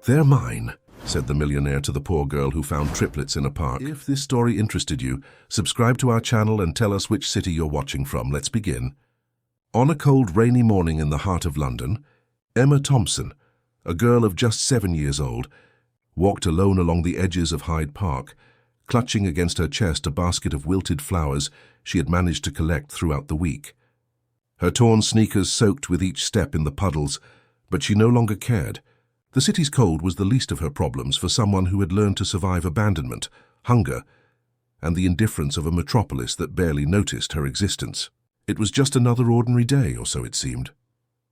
"They're mine," said the millionaire to the poor girl who found triplets in a park. If this story interested you, subscribe to our channel and tell us which city you're watching from. Let's begin. On a cold, rainy morning in the heart of London, Emma Thompson, a girl of just 7 years old, walked alone along the edges of Hyde Park, clutching against her chest a basket of wilted flowers she had managed to collect throughout the week. Her torn sneakers soaked with each step in the puddles, but she no longer cared. The city's cold was the least of her problems for someone who had learned to survive abandonment, hunger, and the indifference of a metropolis that barely noticed her existence. It was just another ordinary day, or so it seemed.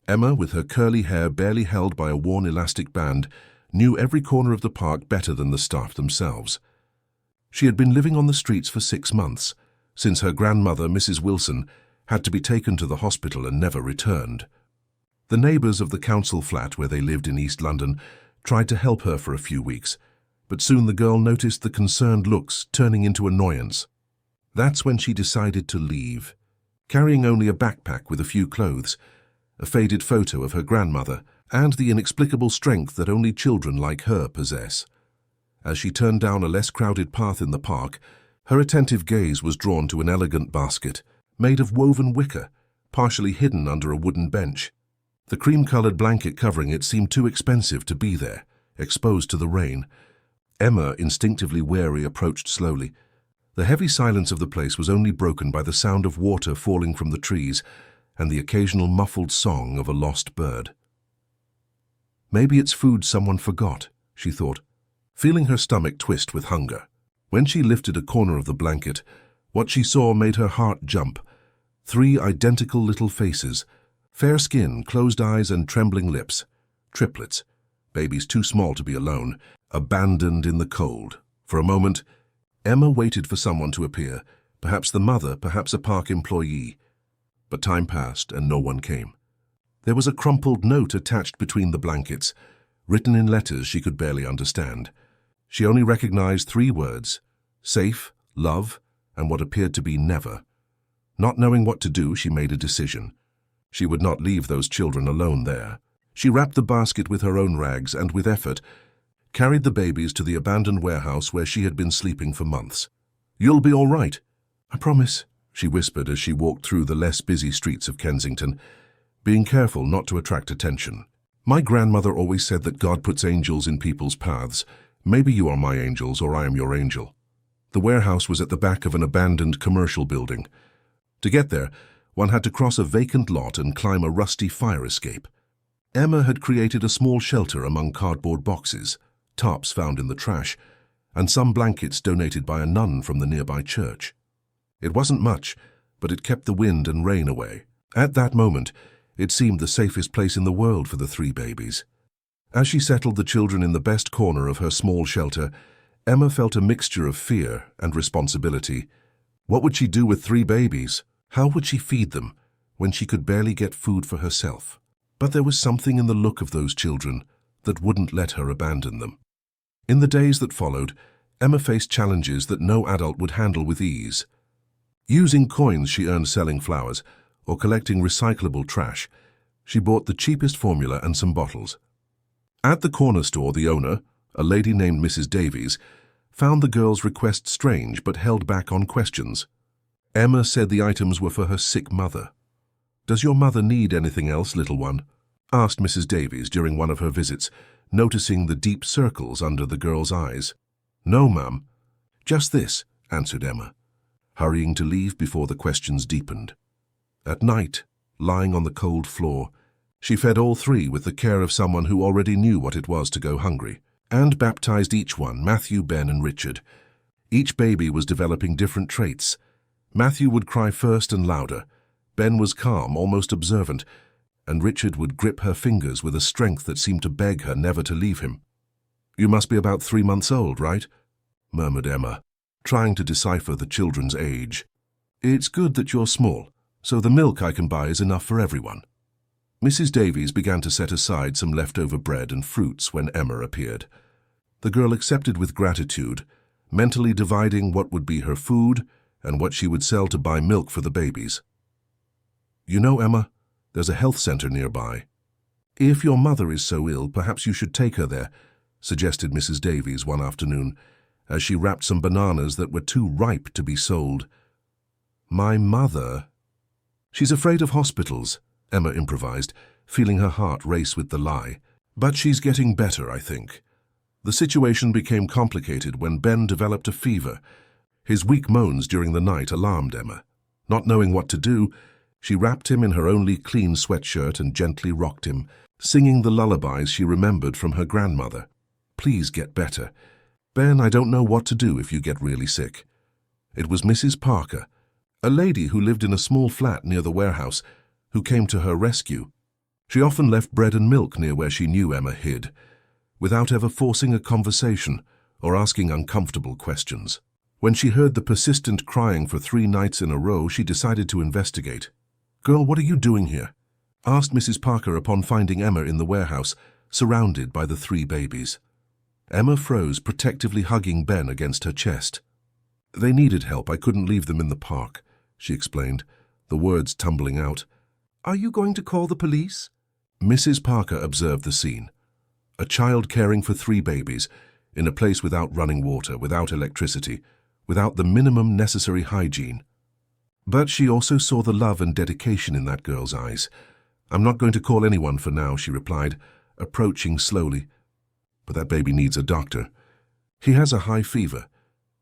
Emma, with her curly hair barely held by a worn elastic band, knew every corner of the park better than the staff themselves. She had been living on the streets for 6 months, since her grandmother, Mrs. Wilson, had to be taken to the hospital and never returned. The neighbours of the council flat where they lived in East London tried to help her for a few weeks, but soon the girl noticed the concerned looks turning into annoyance. That's when she decided to leave, carrying only a backpack with a few clothes, a faded photo of her grandmother, and the inexplicable strength that only children like her possess. As she turned down a less crowded path in the park, her attentive gaze was drawn to an elegant basket, made of woven wicker, partially hidden under a wooden bench. The cream-colored blanket covering it seemed too expensive to be there, exposed to the rain. Emma, instinctively wary, approached slowly. The heavy silence of the place was only broken by the sound of water falling from the trees and the occasional muffled song of a lost bird. Maybe it's food someone forgot, she thought, feeling her stomach twist with hunger. When she lifted a corner of the blanket, what she saw made her heart jump. 3 identical little faces, fair skin, closed eyes, and trembling lips. Triplets, babies too small to be alone, abandoned in the cold. For a moment, Emma waited for someone to appear, perhaps the mother, perhaps a park employee. But time passed and no one came. There was a crumpled note attached between the blankets, written in letters she could barely understand. She only recognized 3 words: safe, love, and what appeared to be never. Not knowing what to do, she made a decision. She would not leave those children alone there. She wrapped the basket with her own rags and, with effort, carried the babies to the abandoned warehouse where she had been sleeping for months. "You'll be all right, I promise," she whispered as she walked through the less busy streets of Kensington, being careful not to attract attention. "My grandmother always said that God puts angels in people's paths. Maybe you are my angels or I am your angel." The warehouse was at the back of an abandoned commercial building. To get there, one had to cross a vacant lot and climb a rusty fire escape. Emma had created a small shelter among cardboard boxes, tarps found in the trash, and some blankets donated by a nun from the nearby church. It wasn't much, but it kept the wind and rain away. At that moment, it seemed the safest place in the world for the 3 babies. As she settled the children in the best corner of her small shelter, Emma felt a mixture of fear and responsibility. What would she do with 3 babies? How would she feed them when she could barely get food for herself? But there was something in the look of those children that wouldn't let her abandon them. In the days that followed, Emma faced challenges that no adult would handle with ease. Using coins she earned selling flowers or collecting recyclable trash, she bought the cheapest formula and some bottles. At the corner store, the owner, a lady named Mrs. Davies, found the girl's request strange but held back on questions. Emma said the items were for her sick mother. "Does your mother need anything else, little one?" asked Mrs. Davies during one of her visits, noticing the deep circles under the girl's eyes. "No, ma'am. Just this," answered Emma, hurrying to leave before the questions deepened. At night, lying on the cold floor, she fed all 3 with the care of someone who already knew what it was to go hungry, and baptized each one, Matthew, Ben, and Richard. Each baby was developing different traits. Matthew would cry first and louder, Ben was calm, almost observant, and Richard would grip her fingers with a strength that seemed to beg her never to leave him. "You must be about 3 months old, right?" murmured Emma, trying to decipher the children's age. "It's good that you're small, so the milk I can buy is enough for everyone." Mrs. Davies began to set aside some leftover bread and fruits when Emma appeared. The girl accepted with gratitude, mentally dividing what would be her food and what she would sell to buy milk for the babies. "You know, Emma, there's a health center nearby. If your mother is so ill, perhaps you should take her there. suggested Mrs. Davies one afternoon, as she wrapped some bananas that were too ripe to be sold. My mother? She's afraid of hospitals, Emma improvised, feeling her heart race with the lie. But she's getting better, I think. The situation became complicated when Ben developed a fever. His weak moans during the night alarmed Emma. Not knowing what to do, she wrapped him in her only clean sweatshirt and gently rocked him, singing the lullabies she remembered from her grandmother. Please get better. Ben, I don't know what to do if you get really sick. It was Mrs. Parker, a lady who lived in a small flat near the warehouse, who came to her rescue. She often left bread and milk near where she knew Emma hid, without ever forcing a conversation or asking uncomfortable questions. When she heard the persistent crying for 3 nights in a row, she decided to investigate. "Girl, what are you doing here?" asked Mrs. Parker upon finding Emma in the warehouse, surrounded by the 3 babies. Emma froze, protectively hugging Ben against her chest. "They needed help. I couldn't leave them in the park," she explained, the words tumbling out. "Are you going to call the police?" Mrs. Parker observed the scene. A child caring for 3 babies, in a place without running water, without electricity, without the minimum necessary hygiene. But she also saw the love and dedication in that girl's eyes. "I'm not going to call anyone for now," she replied, approaching slowly. "But that baby needs a doctor. He has a high fever.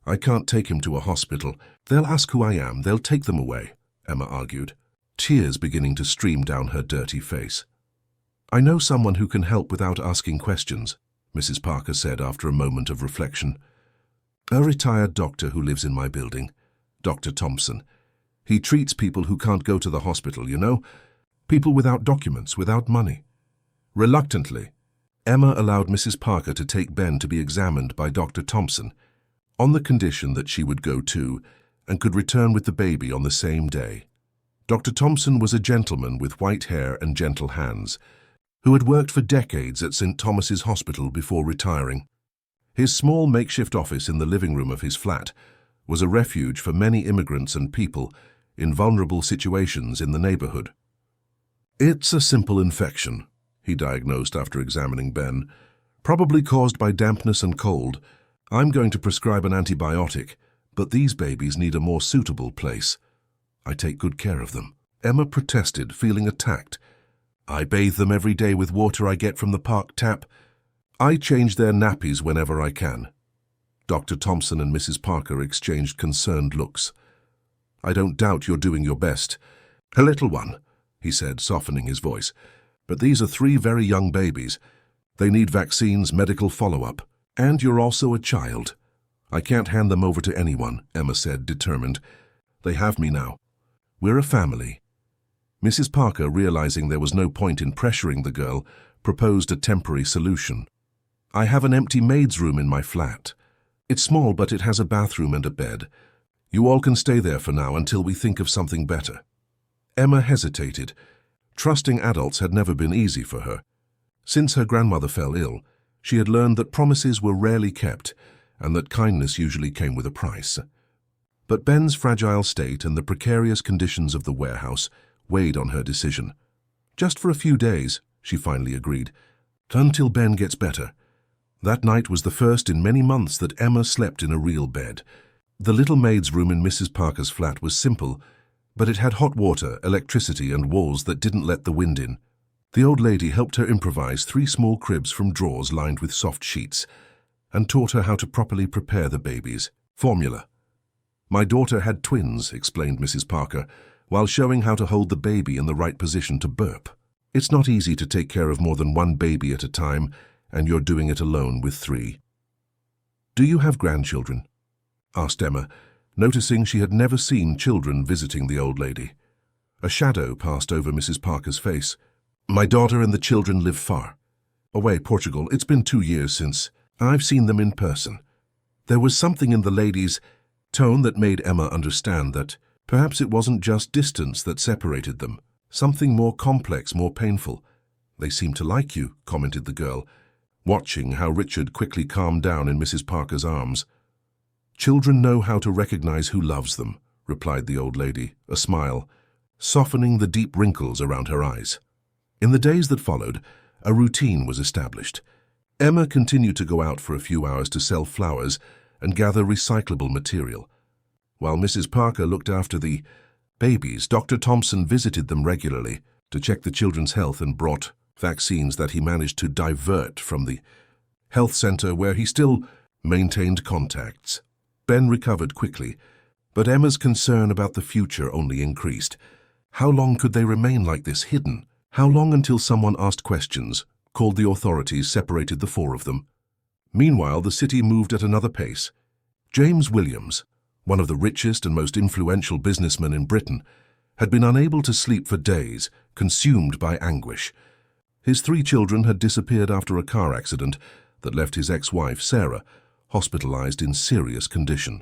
I can't take him to a hospital. They'll ask who I am. They'll take them away," Emma argued, tears beginning to stream down her dirty face. "I know someone who can help without asking questions," Mrs. Parker said after a moment of reflection. "A retired doctor who lives in my building, Dr. Thompson. He treats people who can't go to the hospital, you know? People without documents, without money." Reluctantly, Emma allowed Mrs. Parker to take Ben to be examined by Dr. Thompson, on the condition that she would go too and could return with the baby on the same day. Dr. Thompson was a gentleman with white hair and gentle hands, who had worked for decades at St. Thomas's Hospital before retiring. His small makeshift office in the living room of his flat was a refuge for many immigrants and people in vulnerable situations in the neighborhood. "It's a simple infection," he diagnosed after examining Ben, "probably caused by dampness and cold. I'm going to prescribe an antibiotic, but these babies need a more suitable place. I take good care of them." Emma protested, feeling attacked. "I bathe them every day with water I get from the park tap. I change their nappies whenever I can." Dr. Thompson and Mrs. Parker exchanged concerned looks. "I don't doubt you're doing your best. A little one," he said, softening his voice. "But these are 3 very young babies. They need vaccines, medical follow-up. And you're also a child. I can't hand them over to anyone," Emma said, determined. "They have me now. We're a family." Mrs. Parker, realizing there was no point in pressuring the girl, proposed a temporary solution. "I have an empty maid's room in my flat. It's small, but it has a bathroom and a bed. You all can stay there for now until we think of something better." Emma hesitated. Trusting adults had never been easy for her. Since her grandmother fell ill, she had learned that promises were rarely kept and that kindness usually came with a price. But Ben's fragile state and the precarious conditions of the warehouse weighed on her decision. "Just for a few days," she finally agreed, "until Ben gets better." That night was the first in many months that Emma slept in a real bed. The little maid's room in Mrs. Parker's flat was simple, but it had hot water, electricity, and walls that didn't let the wind in. The old lady helped her improvise 3 small cribs from drawers lined with soft sheets and taught her how to properly prepare the babies. Formula. "My daughter had twins," explained Mrs. Parker, while showing how to hold the baby in the right position to burp. "It's not easy to take care of more than 1 baby at a time, and you're doing it alone with 3. "Do you have grandchildren?" asked Emma, noticing she had never seen children visiting the old lady. A shadow passed over Mrs. Parker's face. "My daughter and the children live far away, Portugal. It's been 2 years since I've seen them in person." There was something in the lady's tone that made Emma understand that perhaps it wasn't just distance that separated them, something more complex, more painful. "They seem to like you," commented the girl, watching how Richard quickly calmed down in Mrs. Parker's arms. "Children know how to recognize who loves them," replied the old lady, a smile, softening the deep wrinkles around her eyes. In the days that followed, a routine was established. Emma continued to go out for a few hours to sell flowers and gather recyclable material. While Mrs. Parker looked after the babies, Dr. Thompson visited them regularly to check the children's health and brought vaccines that he managed to divert from the health center where he still maintained contacts. Ben recovered quickly, but Emma's concern about the future only increased. How long could they remain like this, hidden? How long until someone asked questions, called the authorities, separated the four of them? Meanwhile, the city moved at another pace. James Williams, one of the richest and most influential businessmen in Britain, had been unable to sleep for days, consumed by anguish. His 3 children had disappeared after a car accident that left his ex-wife, Sarah, hospitalized in serious condition.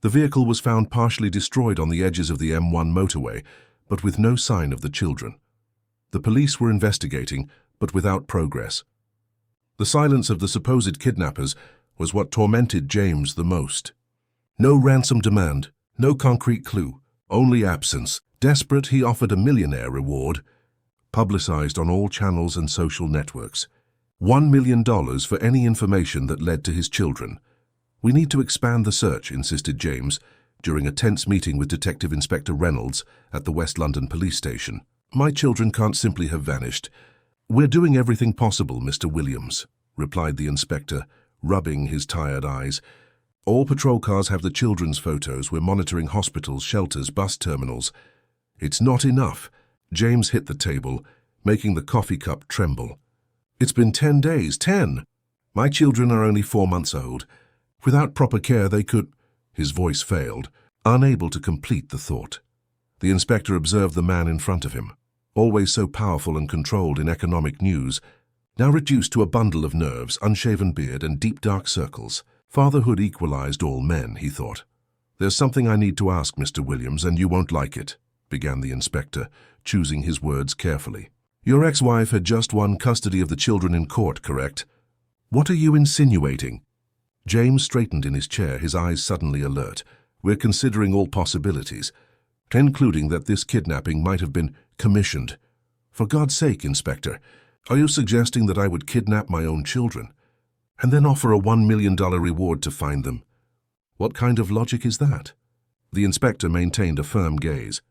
The vehicle was found partially destroyed on the edges of the M1 motorway, but with no sign of the children. The police were investigating, but without progress. The silence of the supposed kidnappers was what tormented James the most. No ransom demand, no concrete clue, only absence. Desperate, he offered a millionaire reward, publicized on all channels and social networks. $1 million for any information that led to his children. "We need to expand the search," insisted James, during a tense meeting with Detective Inspector Reynolds at the West London police station. "My children can't simply have vanished." "We're doing everything possible, Mr. Williams," replied the inspector, rubbing his tired eyes. "All patrol cars have the children's photos. We're monitoring hospitals, shelters, bus terminals." "It's not enough." James hit the table, making the coffee cup tremble. "It's been 10 days. 10! My children are only 4 months old. Without proper care, they could—" His voice failed, unable to complete the thought. The inspector observed the man in front of him, always so powerful and controlled in economic news, now reduced to a bundle of nerves, unshaven beard, and deep dark circles. Fatherhood equalized all men, he thought. "There's something I need to ask, Mr. Williams, and you won't like it," began the inspector, choosing his words carefully. "Your ex-wife had just won custody of the children in court, correct? What are you insinuating?" James straightened in his chair, his eyes suddenly alert. "We're considering all possibilities, including that this kidnapping might have been commissioned." "For God's sake, Inspector, are you suggesting that I would kidnap my own children and then offer a $1 million reward to find them? What kind of logic is that?" The inspector maintained a firm gaze.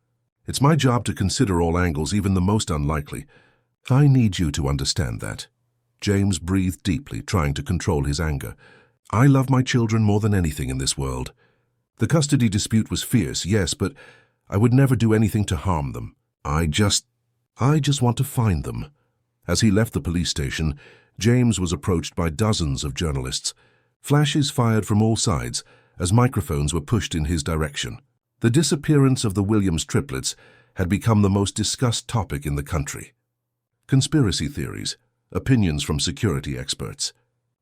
"It's my job to consider all angles, even the most unlikely. I need you to understand that." James breathed deeply, trying to control his anger. "I love my children more than anything in this world. The custody dispute was fierce, yes, but I would never do anything to harm them. I just want to find them." As he left the police station, James was approached by dozens of journalists. Flashes fired from all sides as microphones were pushed in his direction. The disappearance of the Williams triplets had become the most discussed topic in the country. Conspiracy theories, opinions from security experts,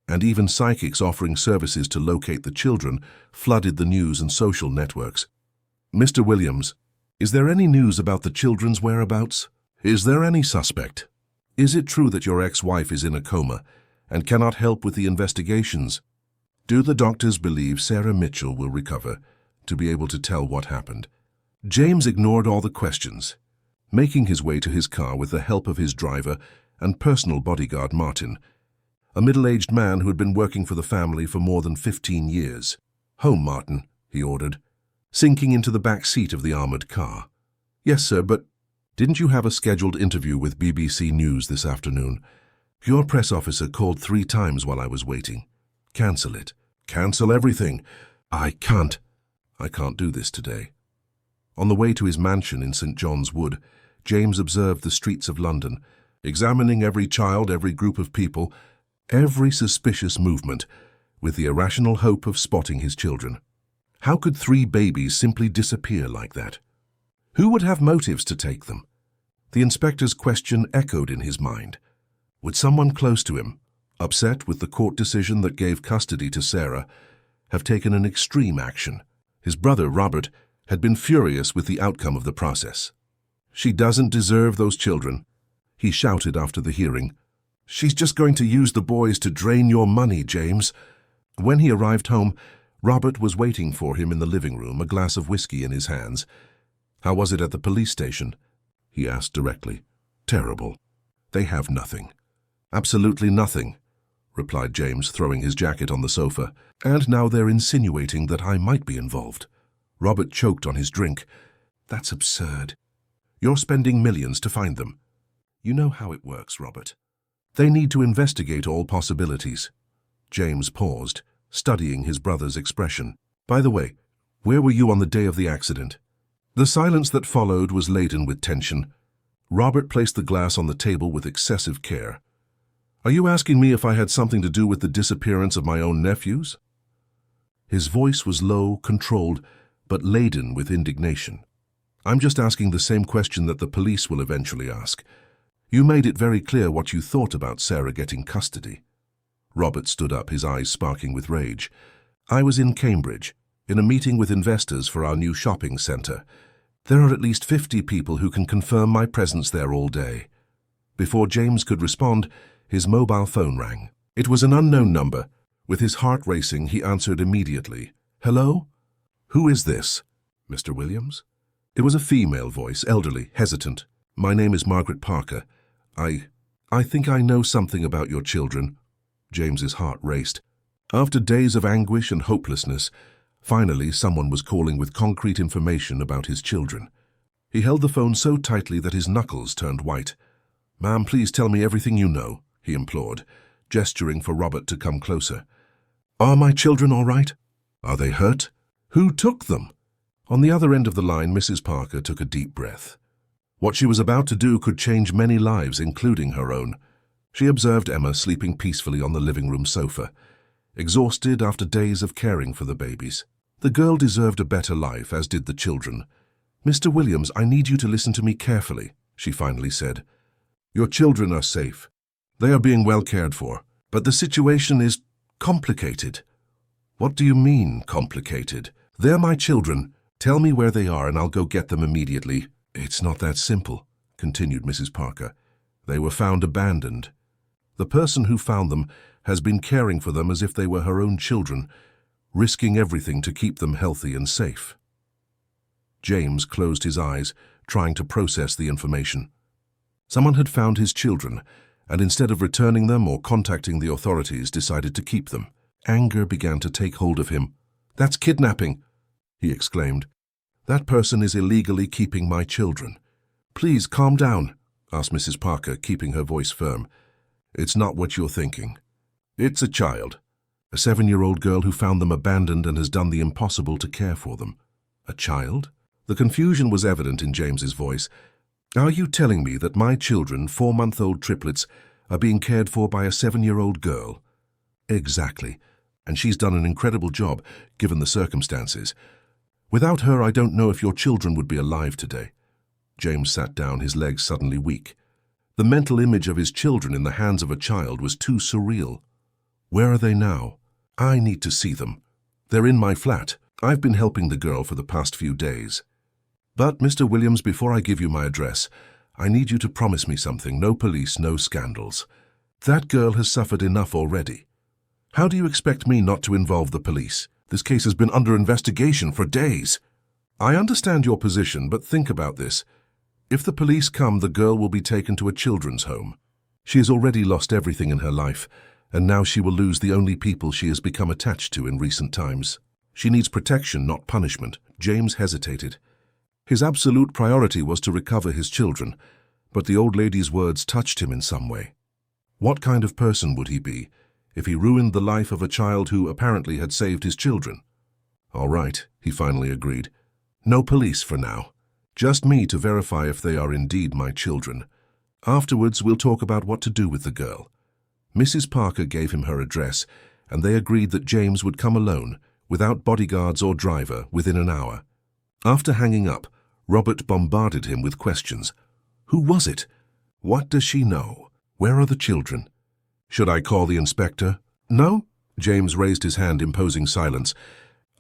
and even psychics offering services to locate the children flooded the news and social networks. "Mr. Williams, is there any news about the children's whereabouts? Is there any suspect? Is it true that your ex-wife is in a coma and cannot help with the investigations? Do the doctors believe Sarah Mitchell will recover to be able to tell what happened?" James ignored all the questions, making his way to his car with the help of his driver and personal bodyguard Martin, a middle-aged man who had been working for the family for more than 15 years. "Home, Martin," he ordered, sinking into the back seat of the armored car. "Yes, sir, but didn't you have a scheduled interview with BBC News this afternoon? Your press officer called 3 times while I was waiting." "Cancel it." "Cancel everything." I can't do this today." On the way to his mansion in St. John's Wood, James observed the streets of London, examining every child, every group of people, every suspicious movement, with the irrational hope of spotting his children. How could 3 babies simply disappear like that? Who would have motives to take them? The inspector's question echoed in his mind. Would someone close to him, upset with the court decision that gave custody to Sarah, have taken an extreme action? His brother, Robert, had been furious with the outcome of the process. "She doesn't deserve those children," he shouted after the hearing. "She's just going to use the boys to drain your money, James." When he arrived home, Robert was waiting for him in the living room, a glass of whiskey in his hands. "How was it at the police station?" he asked directly. "Terrible. They have nothing. Absolutely nothing," replied James, throwing his jacket on the sofa. "And now they're insinuating that I might be involved." Robert choked on his drink. "That's absurd. You're spending millions to find them." "You know how it works, Robert. They need to investigate all possibilities." James paused, studying his brother's expression. "By the way, where were you on the day of the accident?" The silence that followed was laden with tension. Robert placed the glass on the table with excessive care. "Are you asking me if I had something to do with the disappearance of my own nephews?" His voice was low, controlled, but laden with indignation. "I'm just asking the same question that the police will eventually ask. You made it very clear what you thought about Sarah getting custody." Robert stood up, his eyes sparking with rage. "I was in Cambridge, in a meeting with investors for our new shopping centre. There are at least 50 people who can confirm my presence there all day." Before James could respond, his mobile phone rang. It was an unknown number. With his heart racing, he answered immediately. "Hello? Who is this? Mr. Williams?" It was a female voice, elderly, hesitant. "My name is Margaret Parker. I think I know something about your children." James's heart raced. After days of anguish and hopelessness, finally someone was calling with concrete information about his children. He held the phone so tightly that his knuckles turned white. "Ma'am, please tell me everything you know," he implored, gesturing for Robert to come closer. "Are my children all right? Are they hurt? Who took them?" On the other end of the line, Mrs. Parker took a deep breath. What she was about to do could change many lives, including her own. She observed Emma sleeping peacefully on the living room sofa, exhausted after days of caring for the babies. The girl deserved a better life, as did the children. "Mr. Williams, I need you to listen to me carefully," she finally said. "Your children are safe. They are being well cared for. But the situation is complicated." "What do you mean, complicated?" "They're my children. Tell me where they are and I'll go get them immediately." "It's not that simple," continued Mrs. Parker. "They were found abandoned. The person who found them has been caring for them as if they were her own children, risking everything to keep them healthy and safe." James closed his eyes, trying to process the information. Someone had found his children, and instead of returning them or contacting the authorities, decided to keep them. Anger began to take hold of him. "That's kidnapping," he exclaimed. "That person is illegally keeping my children." "Please calm down," asked Mrs. Parker, keeping her voice firm. "It's not what you're thinking. It's a child. A 7-year-old girl who found them abandoned and has done the impossible to care for them." "A child?" The confusion was evident in James's voice. "Are you telling me that my children, 4-month-old triplets, are being cared for by a 7-year-old girl?" "Exactly. And she's done an incredible job, given the circumstances. Without her, I don't know if your children would be alive today." James sat down, his legs suddenly weak. The mental image of his children in the hands of a child was too surreal. "Where are they now?" "I need to see them. They're in my flat. I've been helping the girl for the past few days. But, Mr. Williams, before I give you my address, I need you to promise me something. No police, no scandals. That girl has suffered enough already. How do you expect me not to involve the police? This case has been under investigation for days." "I understand your position, but think about this. If the police come, the girl will be taken to a children's home. She has already lost everything in her life, and now she will lose the only people she has become attached to in recent times. She needs protection, not punishment." James hesitated. His absolute priority was to recover his children, but the old lady's words touched him in some way. What kind of person would he be if he ruined the life of a child who apparently had saved his children? "All right," he finally agreed. "No police for now. Just me to verify if they are indeed my children. Afterwards, we'll talk about what to do with the girl." Mrs. Parker gave him her address, and they agreed that James would come alone, without bodyguards or driver, within an hour. After hanging up, Robert bombarded him with questions. Who was it? What does she know? Where are the children? Should I call the inspector? No? James raised his hand, imposing silence.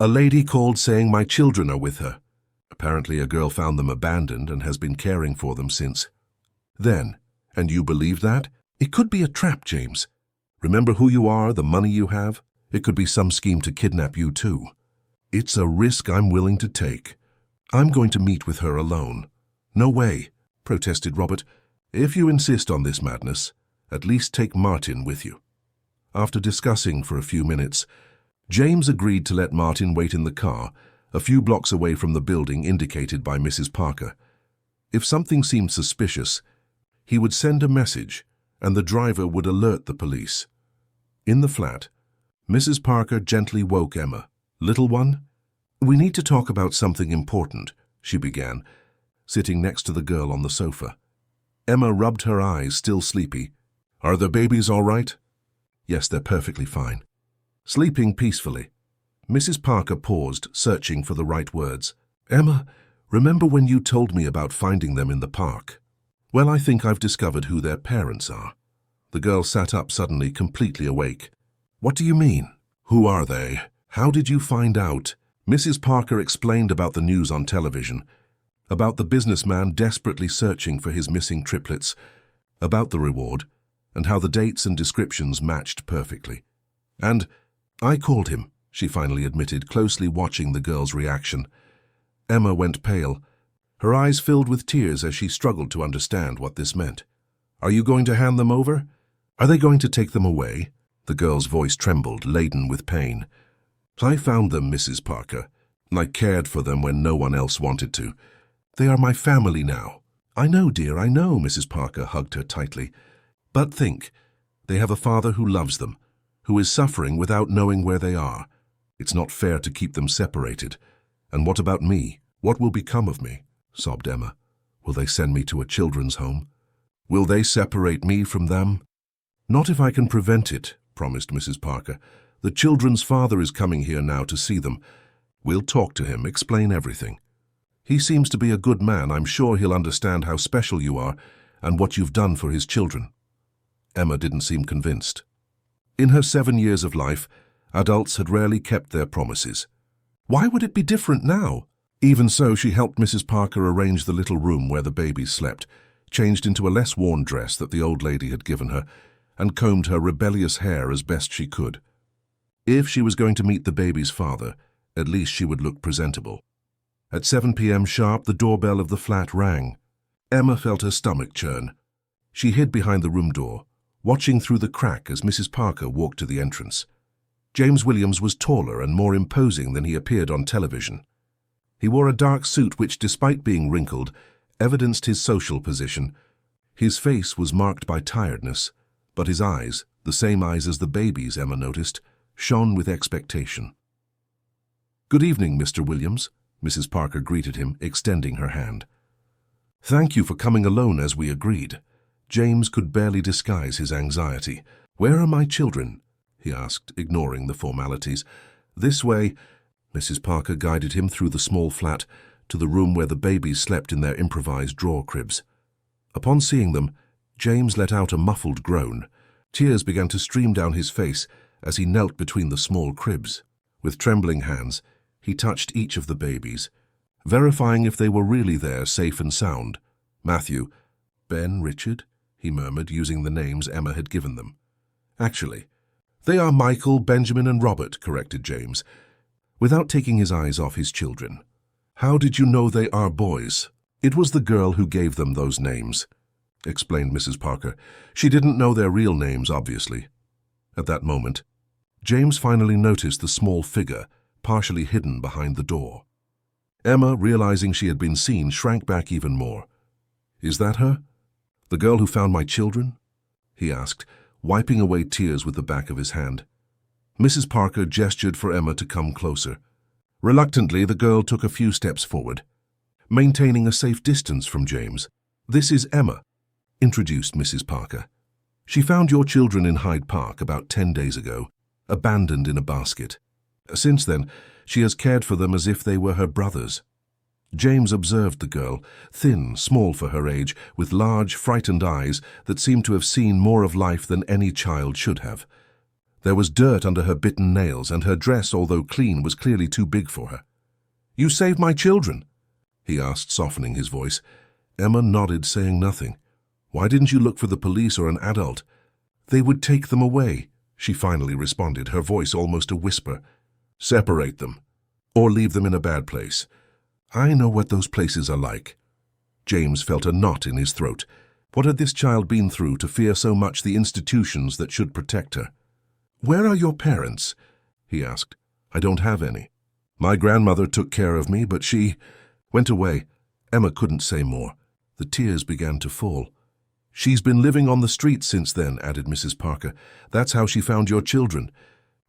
A lady called saying my children are with her. Apparently a girl found them abandoned and has been caring for them since. Then, and you believe that? It could be a trap, James. Remember who you are, the money you have? It could be some scheme to kidnap you too. It's a risk I'm willing to take. I'm going to meet with her alone. No way, protested Robert. If you insist on this madness, at least take Martin with you. After discussing for a few minutes, James agreed to let Martin wait in the car, a few blocks away from the building indicated by Mrs. Parker. If something seemed suspicious, he would send a message, and the driver would alert the police. In the flat, Mrs. Parker gently woke Emma. "Little one, we need to talk about something important," she began, sitting next to the girl on the sofa. Emma rubbed her eyes, still sleepy. "Are the babies all right?" "Yes, they're perfectly fine." Sleeping peacefully. Mrs. Parker paused, searching for the right words. "Emma, remember when you told me about finding them in the park? Well, I think I've discovered who their parents are." The girl sat up suddenly, completely awake. "What do you mean? Who are they? How did you find out?" Mrs. Parker explained about the news on television, about the businessman desperately searching for his missing triplets, about the reward, and how the dates and descriptions matched perfectly. "And I called him," she finally admitted, closely watching the girl's reaction. Emma went pale. Her eyes filled with tears as she struggled to understand what this meant. "Are you going to hand them over? Are they going to take them away?" The girl's voice trembled, laden with pain. "I found them, Mrs. Parker. I cared for them when no one else wanted to. They are my family now." "I know, dear, I know," Mrs. Parker hugged her tightly. "But think, they have a father who loves them, who is suffering without knowing where they are. It's not fair to keep them separated. And what about me? What will become of me?" sobbed Emma. "Will they send me to a children's home? Will they separate me from them?" "Not if I can prevent it," promised Mrs. Parker. "The children's father is coming here now to see them. We'll talk to him, explain everything. He seems to be a good man. I'm sure he'll understand how special you are and what you've done for his children." Emma didn't seem convinced. In her 7 years of life, adults had rarely kept their promises. Why would it be different now? Even so, she helped Mrs. Parker arrange the little room where the babies slept, changed into a less worn dress that the old lady had given her, and combed her rebellious hair as best she could. If she was going to meet the baby's father, at least she would look presentable. At 7 p.m. sharp, the doorbell of the flat rang. Emma felt her stomach churn. She hid behind the room door, watching through the crack as Mrs. Parker walked to the entrance. James Williams was taller and more imposing than he appeared on television. He wore a dark suit which, despite being wrinkled, evidenced his social position. His face was marked by tiredness, but his eyes, the same eyes as the baby's, Emma noticed, shone with expectation. "Good evening, Mr. Williams," Mrs. Parker greeted him, extending her hand. "Thank you for coming alone as we agreed." James could barely disguise his anxiety. "Where are my children?" he asked, ignoring the formalities. "This way." Mrs. Parker guided him through the small flat to the room where the babies slept in their improvised drawer cribs. Upon seeing them, James let out a muffled groan. Tears began to stream down his face as he knelt between the small cribs. With trembling hands, he touched each of the babies, verifying if they were really there, safe and sound. "Matthew, Ben, Richard," he murmured, using the names Emma had given them. "Actually, they are Michael, Benjamin, and Robert," corrected James, without taking his eyes off his children. "How did you know they are boys?" "It was the girl who gave them those names," explained Mrs. Parker. "She didn't know their real names, obviously." At that moment, James finally noticed the small figure, partially hidden behind the door. Emma, realizing she had been seen, shrank back even more. "Is that her? The girl who found my children?" he asked, wiping away tears with the back of his hand. Mrs. Parker gestured for Emma to come closer. Reluctantly, the girl took a few steps forward, maintaining a safe distance from James. "This is Emma," introduced Mrs. Parker. "She found your children in Hyde Park about 10 days ago, abandoned in a basket. Since then, she has cared for them as if they were her brothers." James observed the girl, thin, small for her age, with large, frightened eyes that seemed to have seen more of life than any child should have. There was dirt under her bitten nails, and her dress, although clean, was clearly too big for her. "You saved my children?" he asked, softening his voice. Emma nodded, saying nothing. "Why didn't you look for the police or an adult?" "They would take them away," she finally responded, her voice almost a whisper. "Separate them, or leave them in a bad place. I know what those places are like." James felt a knot in his throat. What had this child been through to fear so much the institutions that should protect her? "Where are your parents?" he asked. "I don't have any. My grandmother took care of me, but she went away." Emma couldn't say more. The tears began to fall. "She's been living on the streets since then," added Mrs. Parker. "That's how she found your children.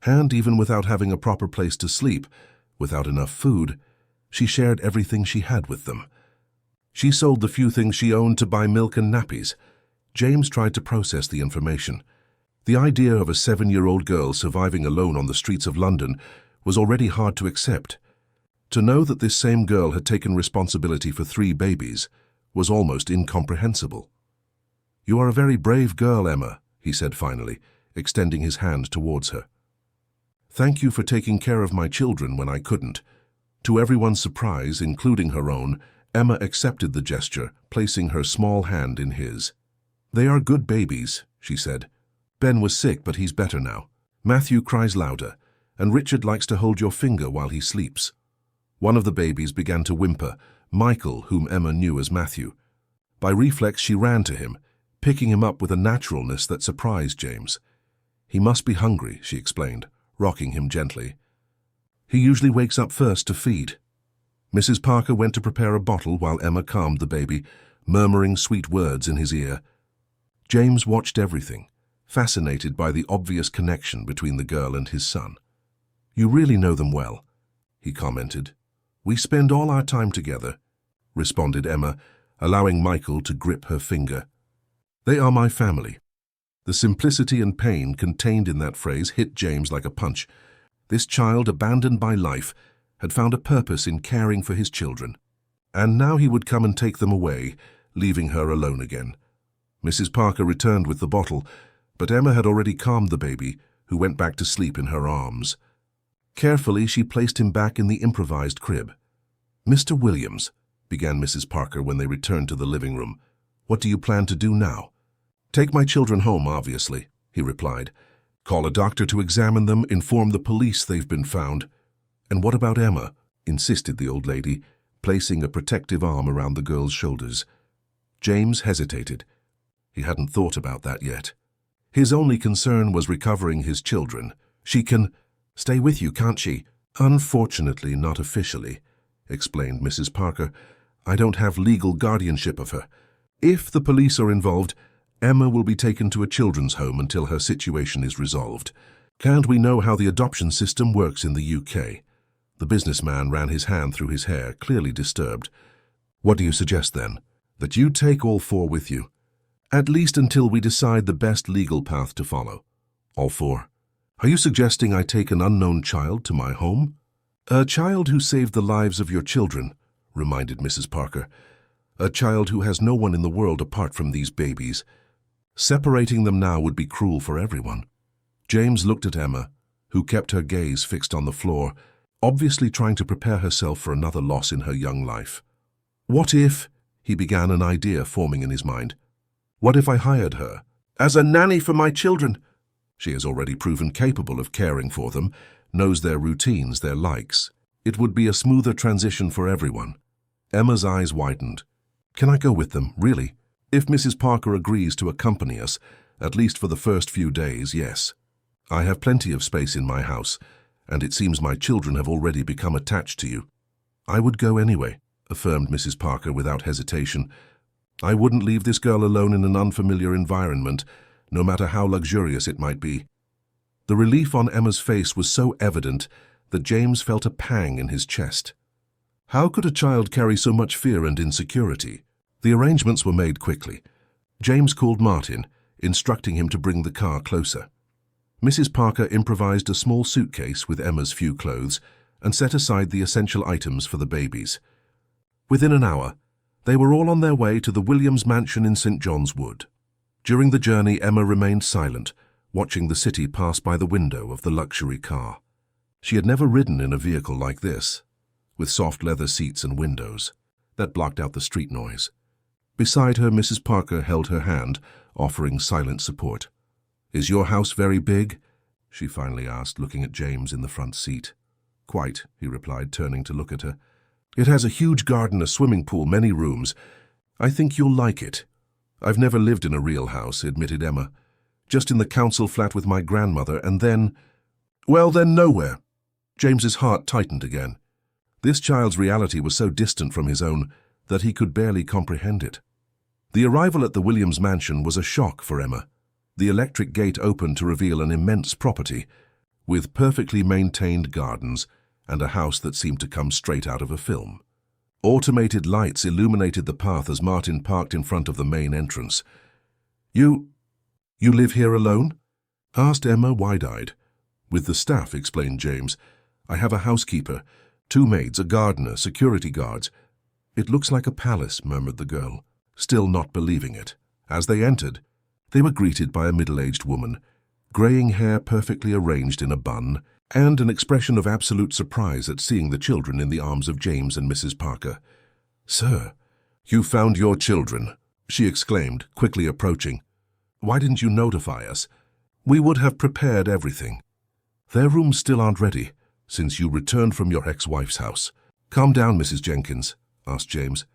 And even without having a proper place to sleep, without enough food, she shared everything she had with them. She sold the few things she owned to buy milk and nappies." James tried to process the information. The idea of a 7-year-old girl surviving alone on the streets of London was already hard to accept. To know that this same girl had taken responsibility for 3 babies was almost incomprehensible. "You are a very brave girl, Emma," he said finally, extending his hand towards her. "Thank you for taking care of my children when I couldn't." To everyone's surprise, including her own, Emma accepted the gesture, placing her small hand in his. "They are good babies," she said. "Ben was sick, but he's better now. Matthew cries louder, and Richard likes to hold your finger while he sleeps." One of the babies began to whimper, Michael, whom Emma knew as Matthew. By reflex, she ran to him, picking him up with a naturalness that surprised James. "He must be hungry," she explained, rocking him gently. "He usually wakes up first to feed." Mrs. Parker went to prepare a bottle while Emma calmed the baby, murmuring sweet words in his ear. James watched everything, fascinated by the obvious connection between the girl and his son. "You really know them well," he commented. "We spend all our time together," responded Emma, allowing Michael to grip her finger. "They are my family." The simplicity and pain contained in that phrase hit James like a punch. This child, abandoned by life, had found a purpose in caring for his children. And now he would come and take them away, leaving her alone again. Mrs. Parker returned with the bottle, but Emma had already calmed the baby, who went back to sleep in her arms. Carefully, she placed him back in the improvised crib. "Mr. Williams," began Mrs. Parker when they returned to the living room, "what do you plan to do now?" "Take my children home, obviously," he replied. "Call a doctor to examine them, inform the police they've been found." "And what about Emma?" insisted the old lady, placing a protective arm around the girl's shoulders. James hesitated. He hadn't thought about that yet. His only concern was recovering his children. "She can stay with you, can't she?" "Unfortunately, not officially," explained Mrs. Parker. "I don't have legal guardianship of her. If the police are involved, Emma will be taken to a children's home until her situation is resolved. Can't we know how the adoption system works in the UK?" The businessman ran his hand through his hair, clearly disturbed. "What do you suggest, then?" "That you take all 4 with you. At least until we decide the best legal path to follow." "All 4? Are you suggesting I take an unknown child to my home?" "A child who saved the lives of your children," reminded Mrs. Parker. "A child who has no one in the world apart from these babies. Separating them now would be cruel for everyone." James looked at Emma, who kept her gaze fixed on the floor, obviously trying to prepare herself for another loss in her young life. "What if," he began, an idea forming in his mind. "What if I hired her as a nanny for my children? She has already proven capable of caring for them, knows their routines, their likes. It would be a smoother transition for everyone." Emma's eyes widened. "Can I go with them, really? If Mrs. Parker agrees to accompany us, at least for the first few days, yes. I have plenty of space in my house, and it seems my children have already become attached to you." "I would go anyway," affirmed Mrs. Parker without hesitation. "I wouldn't leave this girl alone in an unfamiliar environment, no matter how luxurious it might be." The relief on Emma's face was so evident that James felt a pang in his chest. How could a child carry so much fear and insecurity? The arrangements were made quickly. James called Martin, instructing him to bring the car closer. Mrs. Parker improvised a small suitcase with Emma's few clothes and set aside the essential items for the babies. Within an hour, they were all on their way to the Williams mansion in St. John's Wood. During the journey, Emma remained silent, watching the city pass by the window of the luxury car. She had never ridden in a vehicle like this, with soft leather seats and windows that blocked out the street noise. Beside her, Mrs. Parker held her hand, offering silent support. "Is your house very big?" she finally asked, looking at James in the front seat. "Quite," he replied, turning to look at her. "It has a huge garden, a swimming pool, many rooms. I think you'll like it." "I've never lived in a real house," admitted Emma. Just in the council flat with my grandmother, and then... Well, then nowhere. James's heart tightened again. This child's reality was so distant from his own that he could barely comprehend it. The arrival at the Williams mansion was a shock for Emma. The electric gate opened to reveal an immense property, with perfectly maintained gardens and a house that seemed to come straight out of a film. Automated lights illuminated the path as Martin parked in front of the main entrance. You live here alone?" asked Emma, wide-eyed. "With the staff," explained James. "I have a housekeeper, 2 maids, a gardener, security guards." "It looks like a palace," murmured the girl, still not believing it. As they entered, they were greeted by a middle-aged woman, graying hair perfectly arranged in a bun, and an expression of absolute surprise at seeing the children in the arms of James and Mrs. Parker. "Sir, you found your children," she exclaimed, quickly approaching. "Why didn't you notify us? We would have prepared everything." "Their rooms still aren't ready, since you returned from your ex-wife's house." "Calm down, Mrs. Jenkins," asked James.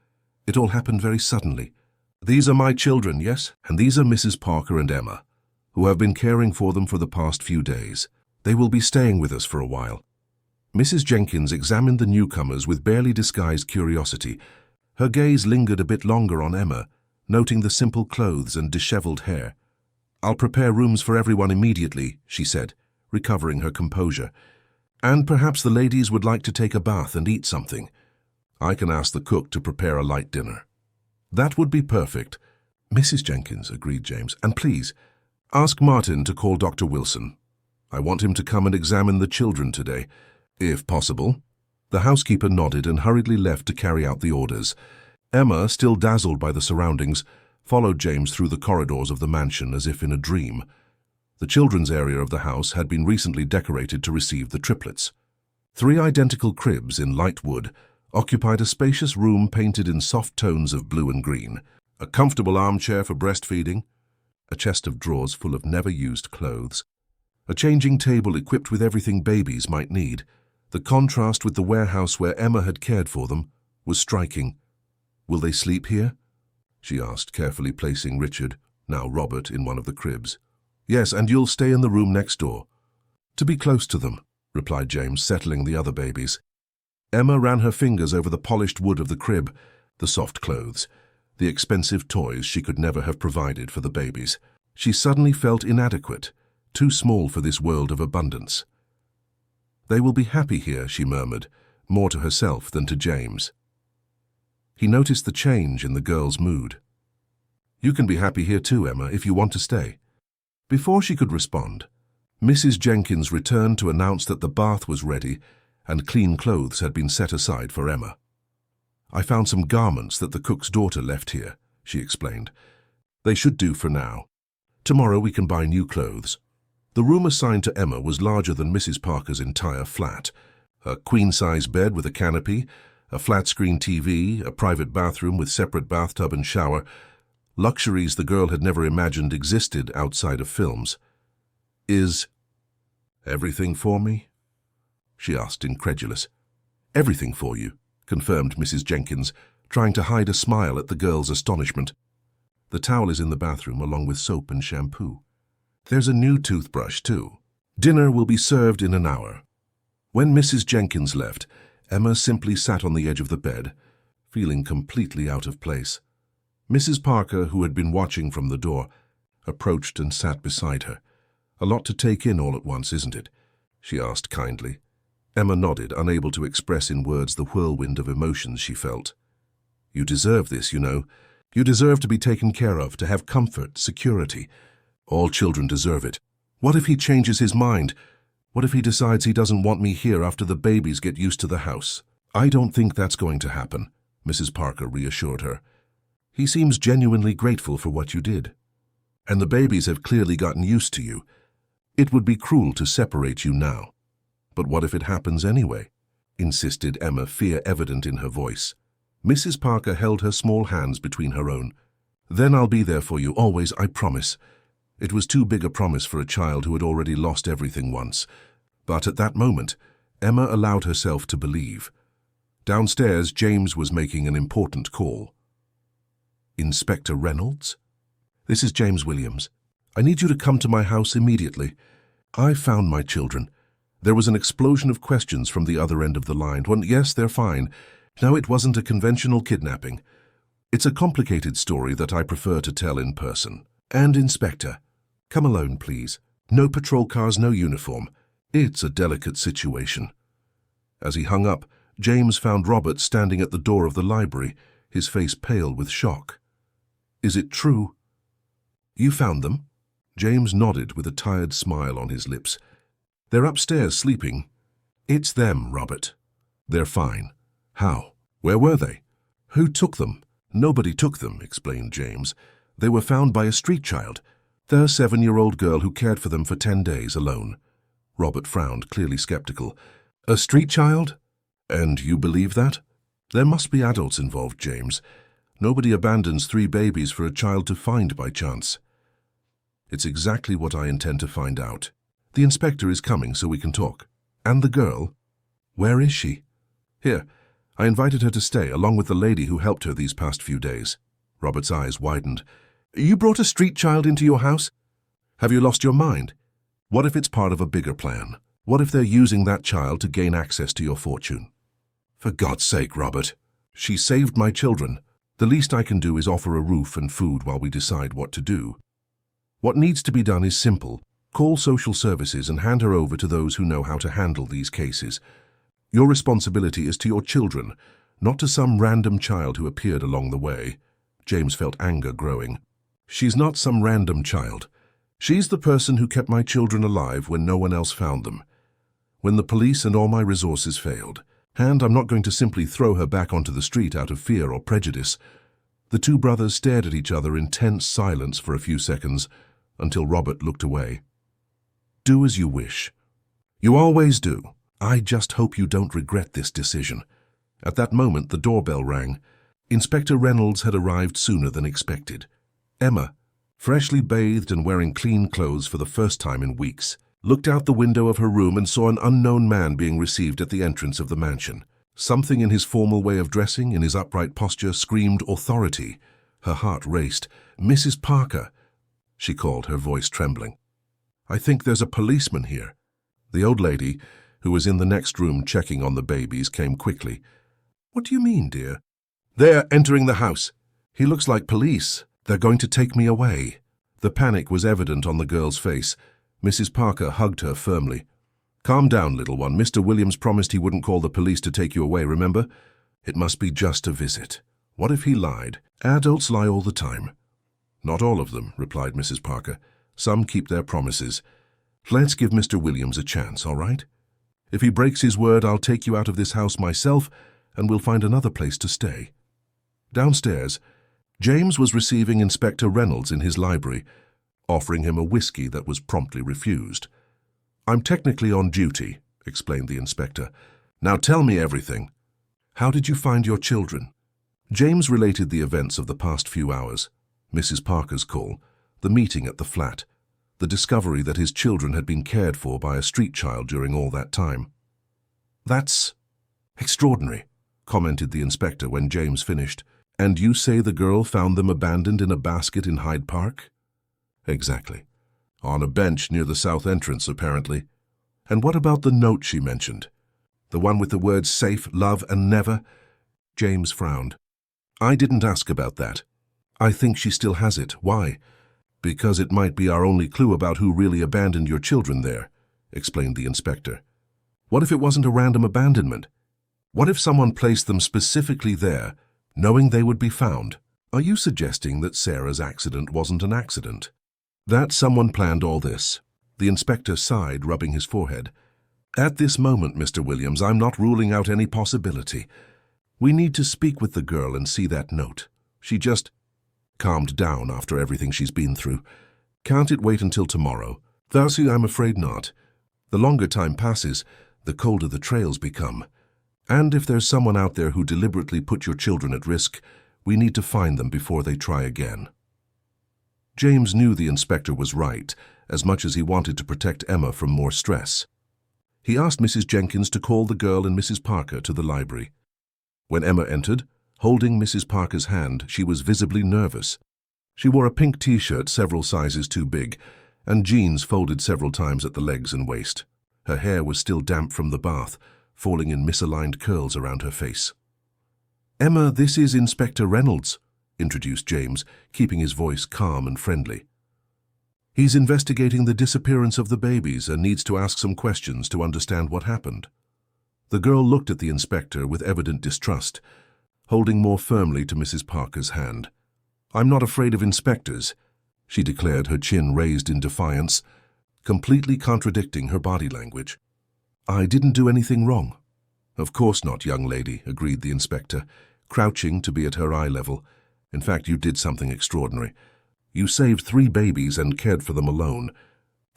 "It all happened very suddenly. These are my children, yes? And these are Mrs. Parker and Emma, who have been caring for them for the past few days. They will be staying with us for a while." Mrs. Jenkins examined the newcomers with barely disguised curiosity. Her gaze lingered a bit longer on Emma, noting the simple clothes and disheveled hair. "I'll prepare rooms for everyone immediately," she said, recovering her composure. "And perhaps the ladies would like to take a bath and eat something. I can ask the cook to prepare a light dinner." "That would be perfect." "Mrs. Jenkins," agreed James, "and please, ask Martin to call Dr. Wilson. I want him to come and examine the children today, if possible." The housekeeper nodded and hurriedly left to carry out the orders. Emma, still dazzled by the surroundings, followed James through the corridors of the mansion as if in a dream. The children's area of the house had been recently decorated to receive the triplets. 3 identical cribs in light wood occupied a spacious room painted in soft tones of blue and green, a comfortable armchair for breastfeeding, a chest of drawers full of never-used clothes, a changing table equipped with everything babies might need. The contrast with the warehouse where Emma had cared for them was striking. "Will they sleep here?" she asked, carefully placing Richard, now Robert, in one of the cribs. "Yes, and you'll stay in the room next door." "To be close to them," replied James, settling the other babies. Emma ran her fingers over the polished wood of the crib, the soft clothes, the expensive toys she could never have provided for the babies. She suddenly felt inadequate, too small for this world of abundance. "They will be happy here," she murmured, more to herself than to James. He noticed the change in the girl's mood. "You can be happy here too, Emma, if you want to stay." Before she could respond, Mrs. Jenkins returned to announce that the bath was ready and clean clothes had been set aside for Emma. "I found some garments that the cook's daughter left here," she explained. "They should do for now. Tomorrow we can buy new clothes." The room assigned to Emma was larger than Mrs. Parker's entire flat. A queen-size bed with a canopy, a flat-screen TV, a private bathroom with separate bathtub and shower, luxuries the girl had never imagined existed outside of films. "Is everything for me?" she asked, incredulous. "Everything for you," confirmed Mrs. Jenkins, trying to hide a smile at the girl's astonishment. "The towel is in the bathroom along with soap and shampoo. There's a new toothbrush, too. Dinner will be served in an hour." When Mrs. Jenkins left, Emma simply sat on the edge of the bed, feeling completely out of place. Mrs. Parker, who had been watching from the door, approached and sat beside her. "A lot to take in all at once, isn't it?" she asked kindly. Emma nodded, unable to express in words the whirlwind of emotions she felt. "You deserve this, you know. You deserve to be taken care of, to have comfort, security. All children deserve it. What if he changes his mind? What if he decides he doesn't want me here after the babies get used to the house?" "I don't think that's going to happen," Mrs. Parker reassured her. "He seems genuinely grateful for what you did. And the babies have clearly gotten used to you. It would be cruel to separate you now." "But what if it happens anyway?" insisted Emma, fear evident in her voice. Mrs. Parker held her small hands between her own. "Then I'll be there for you, always, I promise." It was too big a promise for a child who had already lost everything once. But at that moment, Emma allowed herself to believe. Downstairs, James was making an important call. "Inspector Reynolds?" "This is James Williams. I need you to come to my house immediately. I found my children. There was an explosion of questions from the other end of the line. One, yes, they're fine. No, it wasn't a conventional kidnapping. It's a complicated story that I prefer to tell in person. And Inspector, come alone, please. No patrol cars, no uniform. It's a delicate situation. As he hung up, James found Robert standing at the door of the library, his face pale with shock. Is it true? You found them? James nodded with a tired smile on his lips. They're upstairs sleeping. It's them, Robert. They're fine. How? Where were they? Who took them? Nobody took them, explained James. They were found by a street child, the 7-year-old girl who cared for them for 10 days alone. Robert frowned, clearly skeptical. A street child? And you believe that? There must be adults involved, James. Nobody abandons 3 babies for a child to find by chance. It's exactly what I intend to find out. The inspector is coming so we can talk. And the girl? Where is she? Here, I invited her to stay, along with the lady who helped her these past few days. Robert's eyes widened. You brought a street child into your house? Have you lost your mind? What if it's part of a bigger plan? What if they're using that child to gain access to your fortune? For God's sake, Robert. She saved my children. The least I can do is offer a roof and food while we decide what to do. What needs to be done is simple. Call social services and hand her over to those who know how to handle these cases. Your responsibility is to your children, not to some random child who appeared along the way. James felt anger growing. She's not some random child. She's the person who kept my children alive when no one else found them. When the police and all my resources failed. And I'm not going to simply throw her back onto the street out of fear or prejudice. The 2 brothers stared at each other in tense silence for a few seconds, until Robert looked away. Do as you wish. You always do. I just hope you don't regret this decision. At that moment, the doorbell rang. Inspector Reynolds had arrived sooner than expected. Emma, freshly bathed and wearing clean clothes for the first time in weeks, looked out the window of her room and saw an unknown man being received at the entrance of the mansion. Something in his formal way of dressing, in his upright posture, screamed authority. Her heart raced. Mrs. Parker, she called, her voice trembling. I think there's a policeman here. The old lady, who was in the next room checking on the babies, came quickly. What do you mean, dear? They're entering the house. He looks like police. They're going to take me away. The panic was evident on the girl's face. Mrs. Parker hugged her firmly. Calm down, little one. Mr. Williams promised he wouldn't call the police to take you away, remember? It must be just a visit. What if he lied? Adults lie all the time. Not all of them, replied Mrs. Parker. Some keep their promises. Let's give Mr. Williams a chance, all right? If he breaks his word, I'll take you out of this house myself, and we'll find another place to stay. Downstairs, James was receiving Inspector Reynolds in his library, offering him a whiskey that was promptly refused. I'm technically on duty, explained the inspector. Now tell me everything. How did you find your children? James related the events of the past few hours. Mrs. Parker's call, the meeting at the flat, the discovery that his children had been cared for by a street child during all that time. That's extraordinary, commented the inspector when James finished. And you say the girl found them abandoned in a basket in Hyde Park? Exactly. On a bench near the south entrance, apparently. And what about the note she mentioned? The one with the words safe, love, and never? James frowned. I didn't ask about that. I think she still has it. Why? Because it might be our only clue about who really abandoned your children there, explained the inspector. What if it wasn't a random abandonment? What if someone placed them specifically there, knowing they would be found? Are you suggesting that Sarah's accident wasn't an accident? That someone planned all this? The inspector sighed, rubbing his forehead. At this moment, Mr. Williams, I'm not ruling out any possibility. We need to speak with the girl and see that note. She just calmed down after everything she's been through. Can't it wait until tomorrow? Darcy, I'm afraid not. The longer time passes, the colder the trails become. And if there's someone out there who deliberately put your children at risk, we need to find them before they try again. James knew the inspector was right, as much as he wanted to protect Emma from more stress. He asked Mrs. Jenkins to call the girl and Mrs. Parker to the library. When Emma entered, holding Mrs. Parker's hand, she was visibly nervous. She wore a pink t-shirt several sizes too big, and jeans folded several times at the legs and waist. Her hair was still damp from the bath, falling in misaligned curls around her face. "Emma, this is Inspector Reynolds," introduced James, keeping his voice calm and friendly. "He's investigating the disappearance of the babies and needs to ask some questions to understand what happened." The girl looked at the inspector with evident distrust, holding more firmly to Mrs. Parker's hand. "I'm not afraid of inspectors," she declared, her chin raised in defiance, completely contradicting her body language. "I didn't do anything wrong." "Of course not, young lady," agreed the inspector, crouching to be at her eye level. "In fact, you did something extraordinary. You saved 3 babies and cared for them alone.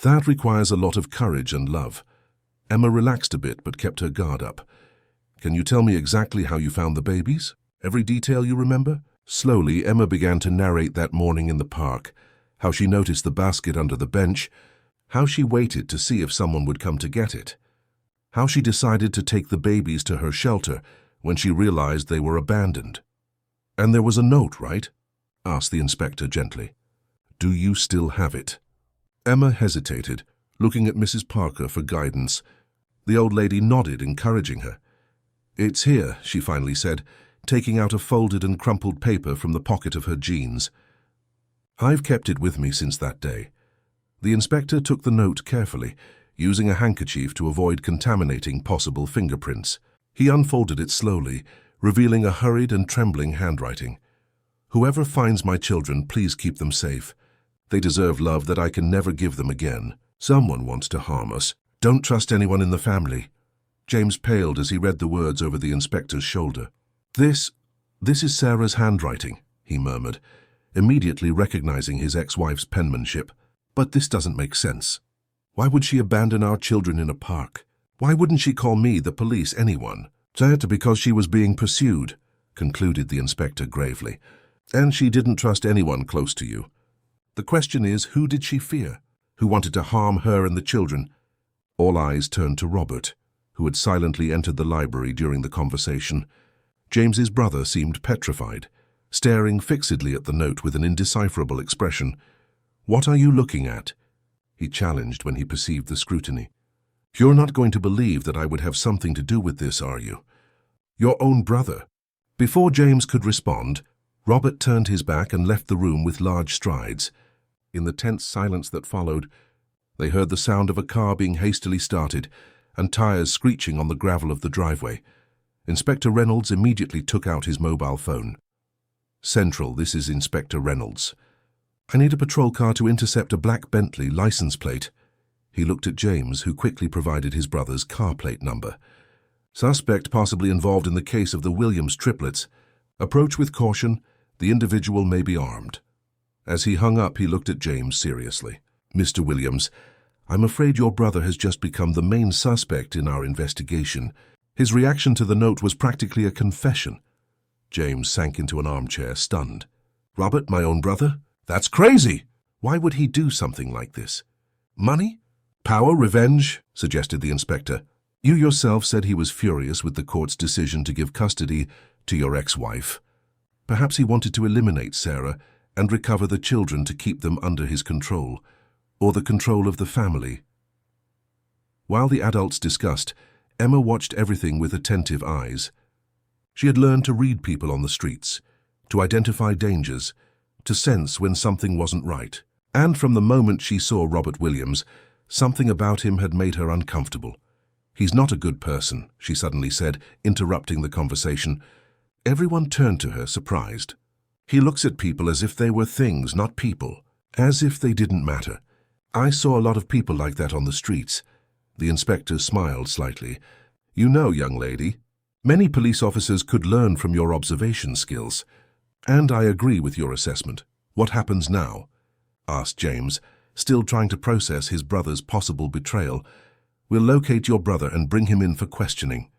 That requires a lot of courage and love." Emma relaxed a bit but kept her guard up. "Can you tell me exactly how you found the babies? Every detail you remember?" Slowly, Emma began to narrate that morning in the park, how she noticed the basket under the bench, how she waited to see if someone would come to get it, how she decided to take the babies to her shelter when she realized they were abandoned. "And there was a note, right?" asked the inspector gently. "Do you still have it?" Emma hesitated, looking at Mrs. Parker for guidance. The old lady nodded, encouraging her. "It's here," she finally said, taking out a folded and crumpled paper from the pocket of her jeans. "I've kept it with me since that day." The inspector took the note carefully, using a handkerchief to avoid contaminating possible fingerprints. He unfolded it slowly, revealing a hurried and trembling handwriting. "Whoever finds my children, please keep them safe. They deserve love that I can never give them again. Someone wants to harm us. Don't trust anyone in the family." James paled as he read the words over the inspector's shoulder. This is Sarah's handwriting," he murmured, immediately recognizing his ex-wife's penmanship. "But this doesn't make sense. Why would she abandon our children in a park? Why wouldn't she call me, the police, anyone?" "That because she was being pursued," concluded the inspector gravely. "And she didn't trust anyone close to you. The question is, who did she fear? Who wanted to harm her and the children?" All eyes turned to Robert, who had silently entered the library during the conversation. James's brother seemed petrified, staring fixedly at the note with an indecipherable expression. "What are you looking at?" he challenged when he perceived the scrutiny. "You're not going to believe that I would have something to do with this, are you? Your own brother." Before James could respond, Robert turned his back and left the room with large strides. In the tense silence that followed, they heard the sound of a car being hastily started and tires screeching on the gravel of the driveway. Inspector Reynolds immediately took out his mobile phone. "Central, this is Inspector Reynolds. I need a patrol car to intercept a black Bentley license plate." He looked at James, who quickly provided his brother's car plate number. "Suspect possibly involved in the case of the Williams triplets. Approach with caution. The individual may be armed." As he hung up, he looked at James seriously. "Mr. Williams, I'm afraid your brother has just become the main suspect in our investigation. His reaction to the note was practically a confession." James sank into an armchair, stunned. "Robert, my own brother? That's crazy! Why would he do something like this? Money? Power? Revenge?" suggested the inspector. "You yourself said he was furious with the court's decision to give custody to your ex-wife. Perhaps he wanted to eliminate Sarah and recover the children to keep them under his control, or the control of the family." While the adults discussed, Emma watched everything with attentive eyes. She had learned to read people on the streets, to identify dangers, to sense when something wasn't right. And from the moment she saw Robert Williams, something about him had made her uncomfortable. "He's not a good person," she suddenly said, interrupting the conversation. Everyone turned to her, surprised. "He looks at people as if they were things, not people, as if they didn't matter. I saw a lot of people like that on the streets." The inspector smiled slightly. "You know, young lady, many police officers could learn from your observation skills. And I agree with your assessment. What happens now?" asked James, still trying to process his brother's possible betrayal. "We'll locate your brother and bring him in for questioning.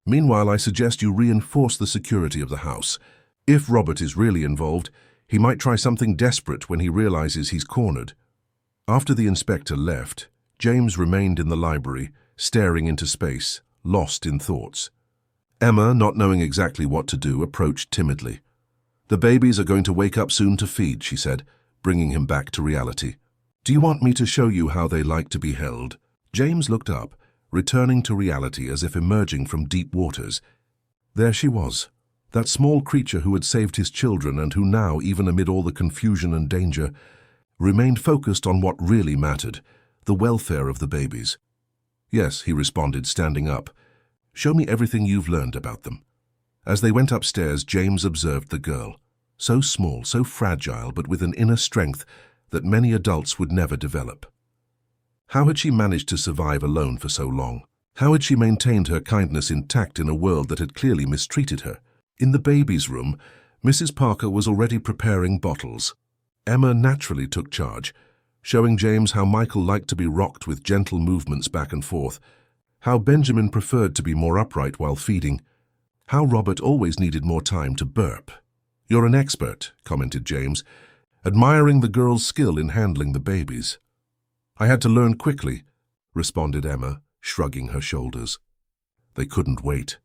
Meanwhile, I suggest you reinforce the security of the house. If Robert is really involved, he might try something desperate when he realizes he's cornered." After the inspector left, James remained in the library, staring into space, lost in thoughts. Emma, not knowing exactly what to do, approached timidly. "The babies are going to wake up soon to feed," she said, bringing him back to reality. "Do you want me to show you how they like to be held?" James looked up, returning to reality as if emerging from deep waters. There she was, that small creature who had saved his children and who now, even amid all the confusion and danger, remained focused on what really mattered, the welfare of the babies. "Yes," he responded, standing up. "Show me everything you've learned about them." As they went upstairs, James observed the girl, so small, so fragile, but with an inner strength that many adults would never develop. How had she managed to survive alone for so long? How had she maintained her kindness intact in a world that had clearly mistreated her? In the baby's room, Mrs. Parker was already preparing bottles. Emma naturally took charge, showing James how Michael liked to be rocked with gentle movements back and forth, how Benjamin preferred to be more upright while feeding, how Robert always needed more time to burp. "You're an expert," commented James, admiring the girl's skill in handling the babies. "I had to learn quickly," responded Emma, shrugging her shoulders. They couldn't wait.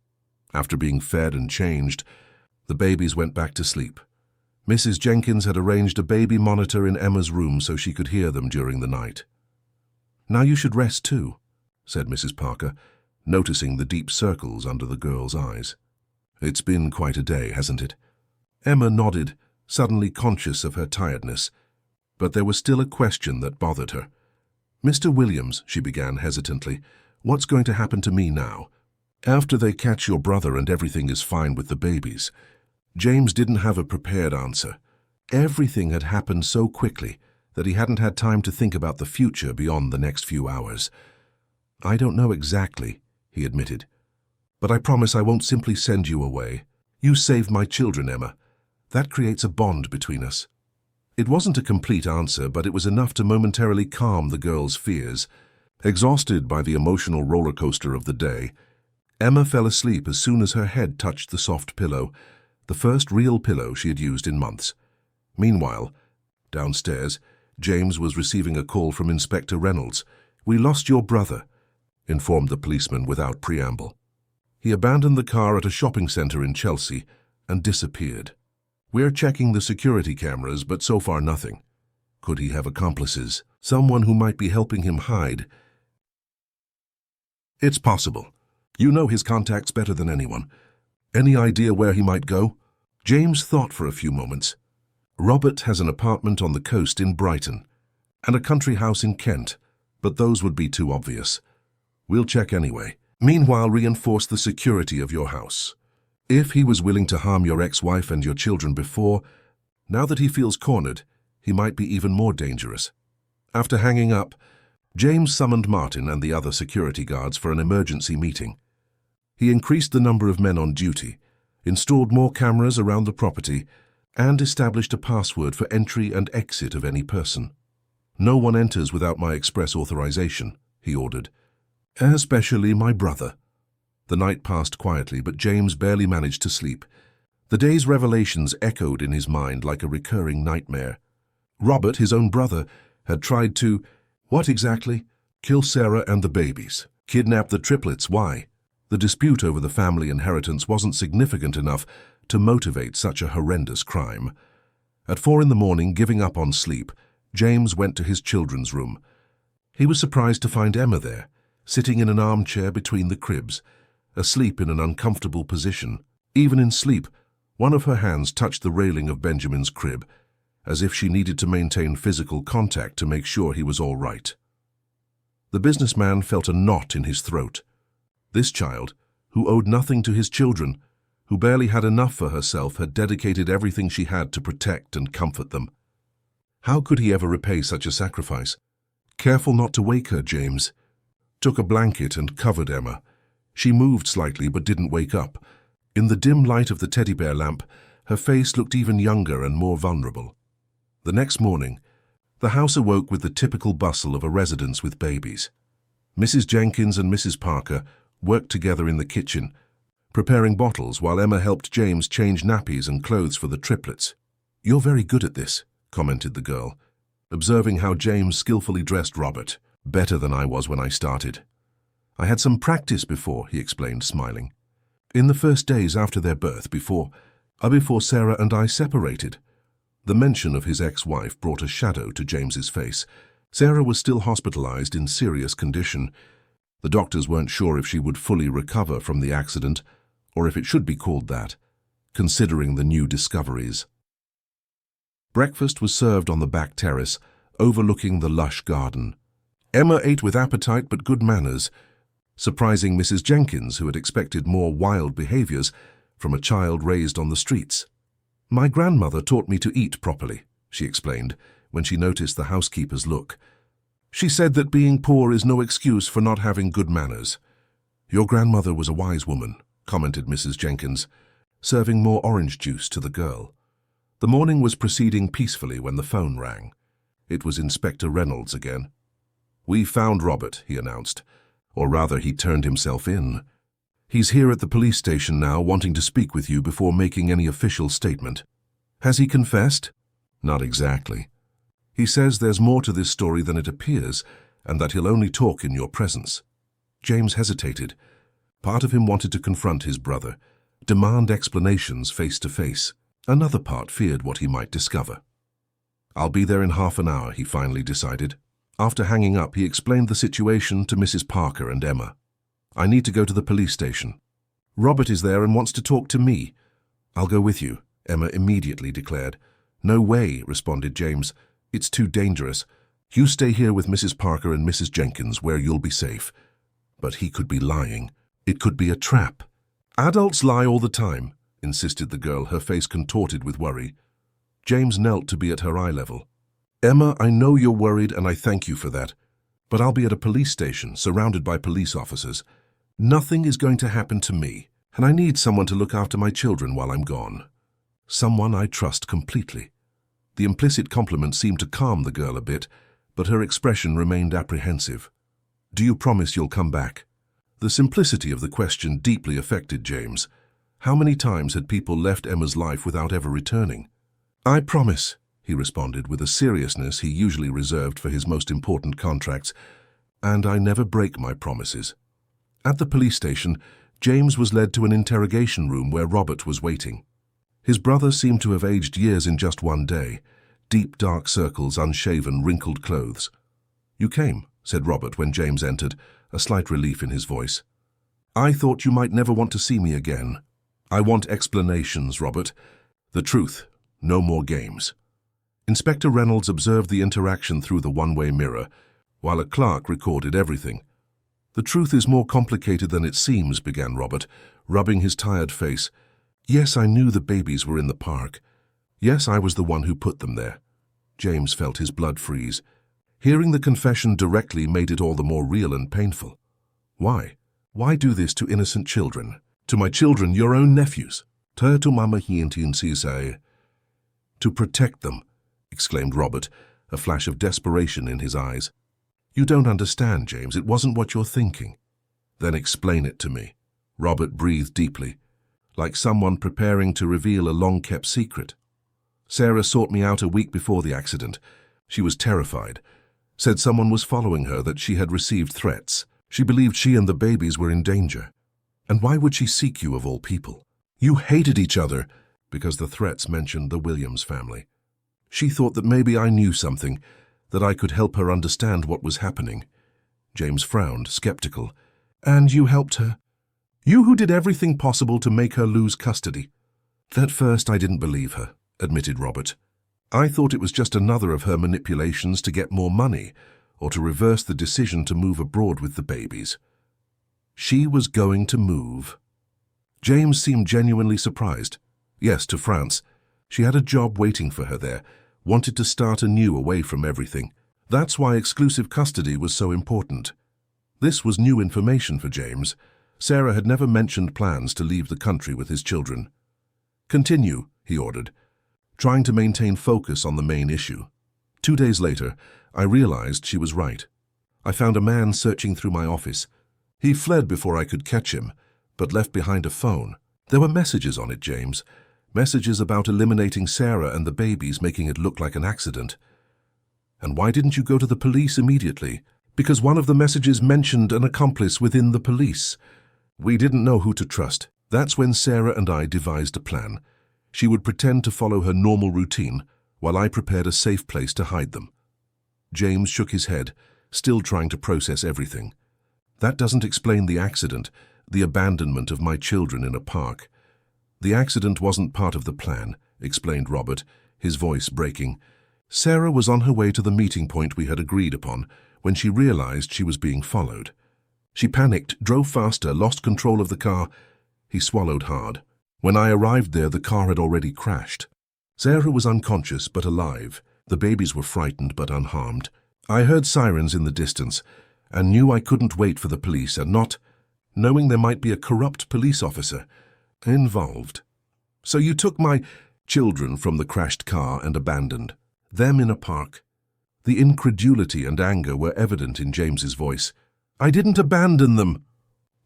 After being fed and changed, the babies went back to sleep. Mrs. Jenkins had arranged a baby monitor in Emma's room so she could hear them during the night. "Now you should rest too," said Mrs. Parker, noticing the deep circles under the girl's eyes. "It's been quite a day, hasn't it?" Emma nodded, suddenly conscious of her tiredness, but there was still a question that bothered her. "Mr. Williams," she began hesitantly, "what's going to happen to me now? After they catch your brother and everything is fine with the babies?" James didn't have a prepared answer. Everything had happened so quickly that he hadn't had time to think about the future beyond the next few hours. "I don't know exactly," he admitted, "but I promise I won't simply send you away. You saved my children, Emma. That creates a bond between us." It wasn't a complete answer, but it was enough to momentarily calm the girl's fears. Exhausted by the emotional roller coaster of the day, Emma fell asleep as soon as her head touched the soft pillow, the first real pillow she had used in months. Meanwhile, downstairs, James was receiving a call from Inspector Reynolds. "We lost your brother," informed the policeman without preamble. He abandoned the car at a shopping center in Chelsea and disappeared. "We're checking the security cameras, but so far nothing. Could he have accomplices? Someone who might be helping him hide?" "It's possible. You know his contacts better than anyone. Any idea where he might go?" James thought for a few moments. "Robert has an apartment on the coast in Brighton and a country house in Kent, but those would be too obvious. We'll check anyway. Meanwhile, reinforce the security of your house. If he was willing to harm your ex-wife and your children before, now that he feels cornered, he might be even more dangerous." After hanging up, James summoned Martin and the other security guards for an emergency meeting. He increased the number of men on duty, installed more cameras around the property, and established a password for entry and exit of any person. "No one enters without my express authorization," he ordered. "Especially my brother." The night passed quietly, but James barely managed to sleep. The day's revelations echoed in his mind like a recurring nightmare. Robert, his own brother, had tried to— what exactly? Kill Sarah and the babies. Kidnap the triplets. Why? The dispute over the family inheritance wasn't significant enough to motivate such a horrendous crime. At 4 a.m, giving up on sleep, James went to his children's room. He was surprised to find Emma there, sitting in an armchair between the cribs, asleep in an uncomfortable position. Even in sleep, one of her hands touched the railing of Benjamin's crib, as if she needed to maintain physical contact to make sure he was all right. The businessman felt a knot in his throat. This child, who owed nothing to his children, who barely had enough for herself, had dedicated everything she had to protect and comfort them. How could he ever repay such a sacrifice? Careful not to wake her, James took a blanket and covered Emma. She moved slightly but didn't wake up. In the dim light of the teddy bear lamp, her face looked even younger and more vulnerable. The next morning, the house awoke with the typical bustle of a residence with babies. Mrs. Jenkins and Mrs. Parker worked together in the kitchen, preparing bottles while Emma helped James change nappies and clothes for the triplets. "You're very good at this," commented the girl, observing how James skillfully dressed Robert. "Better than I was when I started. I had some practice before," he explained, smiling. "In the first days after their birth, before Before Sarah and I separated. The mention of his ex-wife brought a shadow to James's face. Sarah was still hospitalized in serious condition. The doctors weren't sure if she would fully recover from the accident, or if it should be called that, considering the new discoveries. Breakfast was served on the back terrace, overlooking the lush garden. Emma ate with appetite but good manners, surprising Mrs. Jenkins, who had expected more wild behaviors from a child raised on the streets. "My grandmother taught me to eat properly," she explained, when she noticed the housekeeper's look. "She said that being poor is no excuse for not having good manners." "Your grandmother was a wise woman," commented Mrs. Jenkins, serving more orange juice to the girl. The morning was proceeding peacefully when the phone rang. It was Inspector Reynolds again. "We found Robert," he announced. Or rather, he turned himself in. "He's here at the police station now, wanting to speak with you before making any official statement." "Has he confessed?" "Not exactly. He says there's more to this story than it appears, and that he'll only talk in your presence." James hesitated. Part of him wanted to confront his brother, demand explanations face to face. Another part feared what he might discover. "I'll be there in half an hour," he finally decided. After hanging up, he explained the situation to Mrs. Parker and Emma. "I need to go to the police station. Robert is there and wants to talk to me." "I'll go with you," Emma immediately declared. "No way," responded James. "It's too dangerous. You stay here with Mrs. Parker and Mrs. Jenkins, where you'll be safe." But he could be lying. It could be a trap. "Adults lie all the time," insisted the girl, her face contorted with worry. James knelt to be at her eye level. "Emma, I know you're worried, and I thank you for that. But I'll be at a police station, surrounded by police officers. Nothing is going to happen to me, and I need someone to look after my children while I'm gone. Someone I trust completely." The implicit compliment seemed to calm the girl a bit, but her expression remained apprehensive. "Do you promise you'll come back?" The simplicity of the question deeply affected James. How many times had people left Emma's life without ever returning? "I promise," he responded with a seriousness he usually reserved for his most important contracts, "and I never break my promises." At the police station, James was led to an interrogation room where Robert was waiting. His brother seemed to have aged years in just one day. Deep dark circles, unshaven, wrinkled clothes. "You came," said Robert when James entered, a slight relief in his voice. "I thought you might never want to see me again." "I want explanations, Robert. The truth. No more games." Inspector Reynolds observed the interaction through the one-way mirror, while a clerk recorded everything. "The truth is more complicated than it seems," began Robert, rubbing his tired face. "Yes, I knew the babies were in the park. Yes, I was the one who put them there." James felt his blood freeze. Hearing the confession directly made it all the more real and painful. "Why? Why do this to innocent children? To my children, your own nephews? To protect them," exclaimed Robert, a flash of desperation in his eyes. "You don't understand, James. It wasn't what you're thinking." "Then explain it to me." Robert breathed deeply, like someone preparing to reveal a long-kept secret. "Sarah sought me out a week before the accident. She was terrified. Said someone was following her, that she had received threats. She believed she and the babies were in danger. And why would she seek you of all people? You hated each other," because the threats mentioned the Williams family. "She thought that maybe I knew something, that I could help her understand what was happening." James frowned, skeptical. "And you helped her? You who did everything possible to make her lose custody?" "At first I didn't believe her," admitted Robert. "I thought it was just another of her manipulations to get more money, or to reverse the decision to move abroad with the babies." She was going to move. James seemed genuinely surprised. Yes, to France. She had a job waiting for her there, wanted to start anew away from everything. That's why exclusive custody was so important. This was new information for James. Sarah had never mentioned plans to leave the country with his children. "Continue," he ordered, trying to maintain focus on the main issue. 2 days later, I realized she was right. I found a man searching through my office. He fled before I could catch him, but left behind a phone. There were messages on it, James. Messages about eliminating Sarah and the babies, making it look like an accident. "And why didn't you go to the police immediately?" "Because one of the messages mentioned an accomplice within the police. We didn't know who to trust. That's when Sarah and I devised a plan. She would pretend to follow her normal routine while I prepared a safe place to hide them. James shook his head, still trying to process everything. That doesn't explain the accident, the abandonment of my children in a park. The accident wasn't part of the plan, explained Robert, his voice breaking. Sarah was on her way to the meeting point we had agreed upon when she realized she was being followed. She panicked, drove faster, lost control of the car. He swallowed hard. When I arrived there, the car had already crashed. Sarah was unconscious but alive. The babies were frightened but unharmed. I heard sirens in the distance and knew I couldn't wait for the police, and not knowing there might be a corrupt police officer involved. So you took my children from the crashed car and abandoned them in a park. The incredulity and anger were evident in James's voice. I didn't abandon them,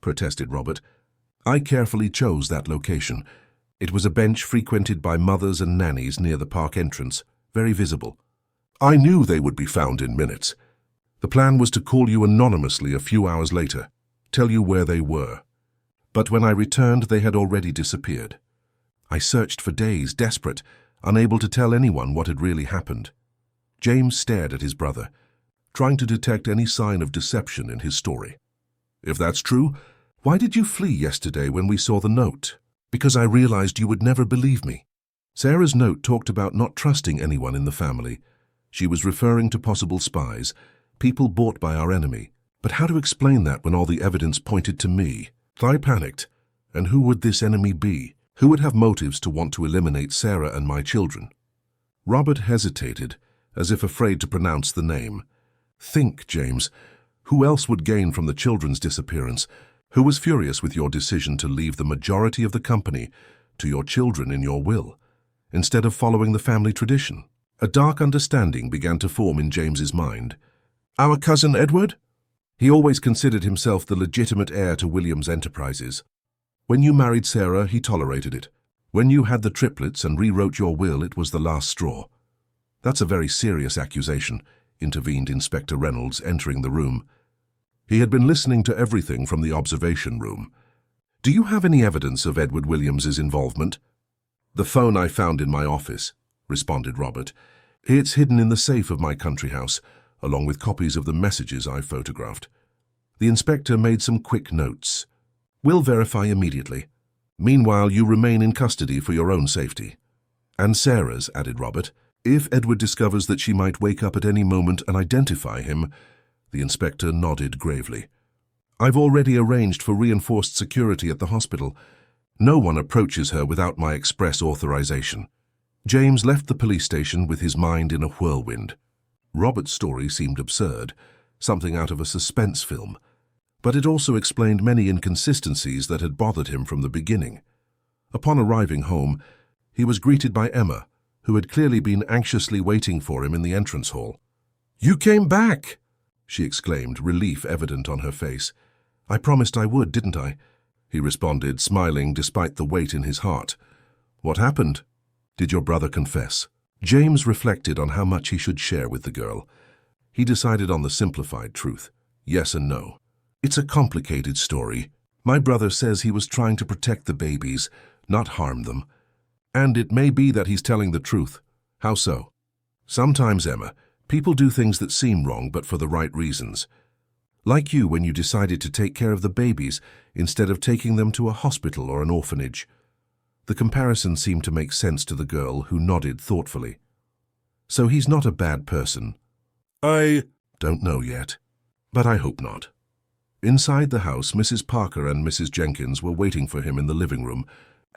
protested Robert. I carefully chose that location. It was a bench frequented by mothers and nannies near the park entrance, very visible. I knew they would be found in minutes. The plan was to call you anonymously a few hours later, tell you where they were. But when I returned, they had already disappeared. I searched for days, desperate, unable to tell anyone what had really happened. James stared at his brother, trying to detect any sign of deception in his story. If that's true, why did you flee yesterday when we saw the note? Because I realized you would never believe me. Sarah's note talked about not trusting anyone in the family. She was referring to possible spies, people bought by our enemy. But how to explain that when all the evidence pointed to me? I panicked. And who would this enemy be? Who would have motives to want to eliminate Sarah and my children? Robert hesitated, as if afraid to pronounce the name. Think, James. Who else would gain from the children's disappearance? Who was furious with your decision to leave the majority of the company to your children in your will, instead of following the family tradition? A dark understanding began to form in James's mind. Our cousin Edward? He always considered himself the legitimate heir to William's enterprises. When you married Sarah, he tolerated it. When you had the triplets and rewrote your will, it was the last straw. That's a very serious accusation, intervened Inspector Reynolds, entering the room. He had been listening to everything from the observation room. Do you have any evidence of Edward Williams's involvement? The phone I found in my office, responded Robert. It's hidden in the safe of my country house, along with copies of the messages I photographed. The inspector made some quick notes. We'll verify immediately. Meanwhile, you remain in custody for your own safety. And Sarah's, added Robert. If Edward discovers that she might wake up at any moment and identify him, the inspector nodded gravely. I've already arranged for reinforced security at the hospital. No one approaches her without my express authorization. James left the police station with his mind in a whirlwind. Robert's story seemed absurd, something out of a suspense film, but it also explained many inconsistencies that had bothered him from the beginning. Upon arriving home, he was greeted by Emma, who had clearly been anxiously waiting for him in the entrance hall. You came back, she exclaimed, relief evident on her face. I promised I would, didn't I? He responded, smiling despite the weight in his heart. What happened? Did your brother confess? James reflected on how much he should share with the girl. He decided on the simplified truth. Yes and no. It's a complicated story. My brother says he was trying to protect the babies, not harm them. And it may be that he's telling the truth. How so? Sometimes, Emma, people do things that seem wrong but for the right reasons. Like you when you decided to take care of the babies instead of taking them to a hospital or an orphanage. The comparison seemed to make sense to the girl, who nodded thoughtfully. So he's not a bad person. I don't know yet, but I hope not. Inside the house, Mrs. Parker and Mrs. Jenkins were waiting for him in the living room,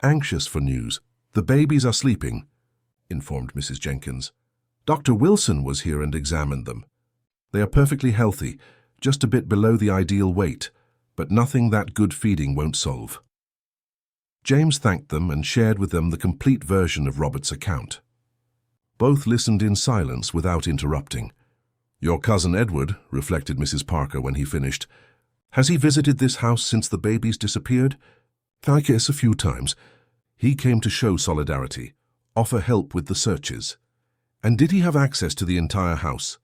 anxious for news. The babies are sleeping, informed Mrs. Jenkins. Dr. Wilson was here and examined them. They are perfectly healthy, just a bit below the ideal weight, but nothing that good feeding won't solve. James thanked them and shared with them the complete version of Robert's account. Both listened in silence without interrupting. Your cousin Edward, reflected Mrs. Parker when he finished, has he visited this house since the babies disappeared? I guess a few times. He came to show solidarity, offer help with the searches. And did he have access to the entire house?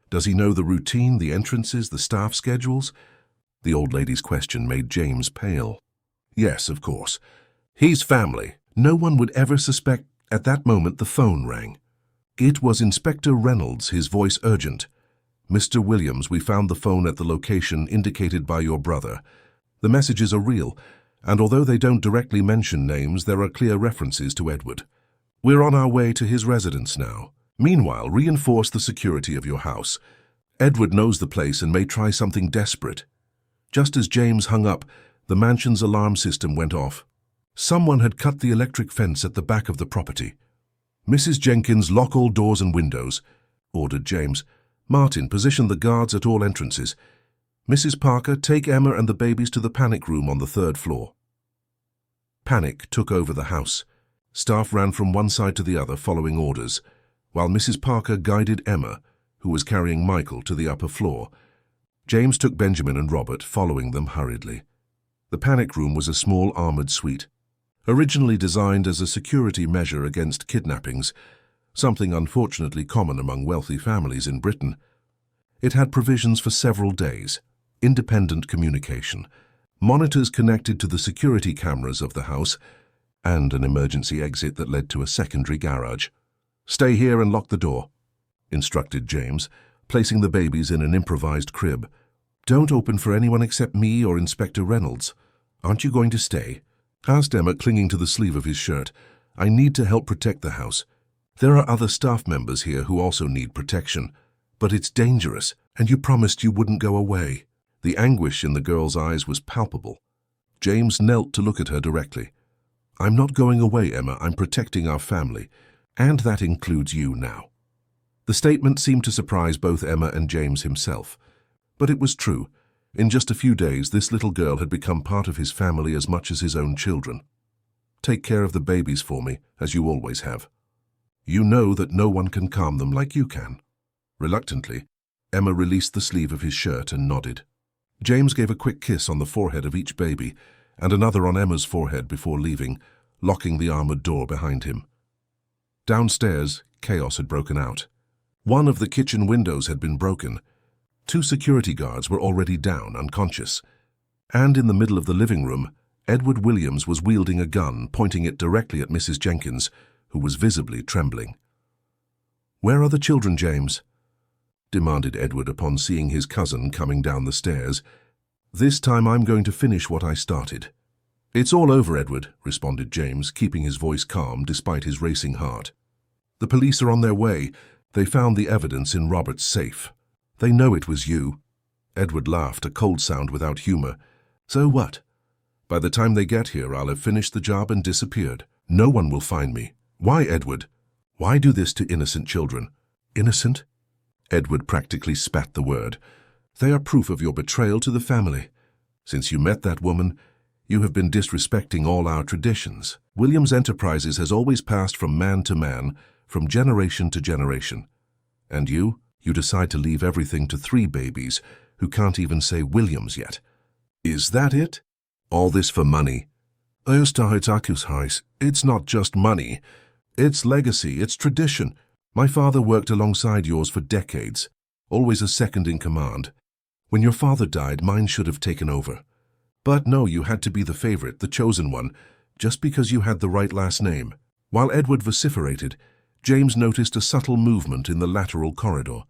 Does he know the routine, the entrances, the staff schedules? The old lady's question made James pale. Yes, of course. He's family, No one would ever suspect. At that moment the phone rang. It was Inspector Reynolds, his voice urgent. "Mr. Williams, we found the phone at the location indicated by your brother. The messages are real, and although they don't directly mention names, there are clear references to Edward. We're on our way to his residence now. Meanwhile, reinforce the security of your house. Edward knows the place and may try something desperate." Just as James hung up, the mansion's alarm system went off. Someone had cut the electric fence at the back of the property. "Mrs. Jenkins, lock all doors and windows," ordered James. "Martin, position the guards at all entrances. Mrs. Parker, take Emma and the babies to the panic room on the 3rd floor." Panic took over the house. Staff ran from one side to the other following orders, while Mrs. Parker guided Emma, who was carrying Michael, to the upper floor. James took Benjamin and Robert, following them hurriedly. The panic room was a small armored suite, originally designed as a security measure against kidnappings, something unfortunately common among wealthy families in Britain. It had provisions for several days, independent communication, monitors connected to the security cameras of the house, and an emergency exit that led to a secondary garage. "Stay here and lock the door," instructed James, placing the babies in an improvised crib. "Don't open for anyone except me or Inspector Reynolds. Aren't you going to stay?" asked Emma, clinging to the sleeve of his shirt. "I need to help protect the house. There are other staff members here who also need protection, but it's dangerous, and you promised you wouldn't go away." The anguish in the girl's eyes was palpable. James knelt to look at her directly. "I'm not going away, Emma. I'm protecting our family, and that includes you now." The statement seemed to surprise both Emma and James himself, but it was true. In just a few days, this little girl had become part of his family as much as his own children. "Take care of the babies for me, as you always have. You know that no one can calm them like you can." Reluctantly, Emma released the sleeve of his shirt and nodded. James gave a quick kiss on the forehead of each baby and another on Emma's forehead before leaving, locking the armored door behind him. Downstairs, chaos had broken out. One of the kitchen windows had been broken. 2 security guards were already down, unconscious. And in the middle of the living room, Edward Williams was wielding a gun, pointing it directly at Mrs. Jenkins, who was visibly trembling. "Where are the children, James?" demanded Edward upon seeing his cousin coming down the stairs. "This time I'm going to finish what I started." "It's all over, Edward," responded James, keeping his voice calm despite his racing heart. "The police are on their way. They found the evidence in Robert's safe. They know it was you." Edward laughed, a cold sound without humor. "So what? By the time they get here, I'll have finished the job and disappeared. No one will find me. Why, Edward? Why do this to innocent children?" "Innocent?" Edward practically spat the word. "They are proof of your betrayal to the family. Since you met that woman, you have been disrespecting all our traditions. Williams Enterprises has always passed from man to man, from generation to generation. And you decide to leave everything to 3 babies who can't even say Williams yet. Is that it? All this for money?" "It's not just money. It's legacy, it's tradition. My father worked alongside yours for decades, always a second in command. When your father died, mine should have taken over. But no, you had to be the favorite, the chosen one, just because you had the right last name." While Edward vociferated, James noticed a subtle movement in the lateral corridor.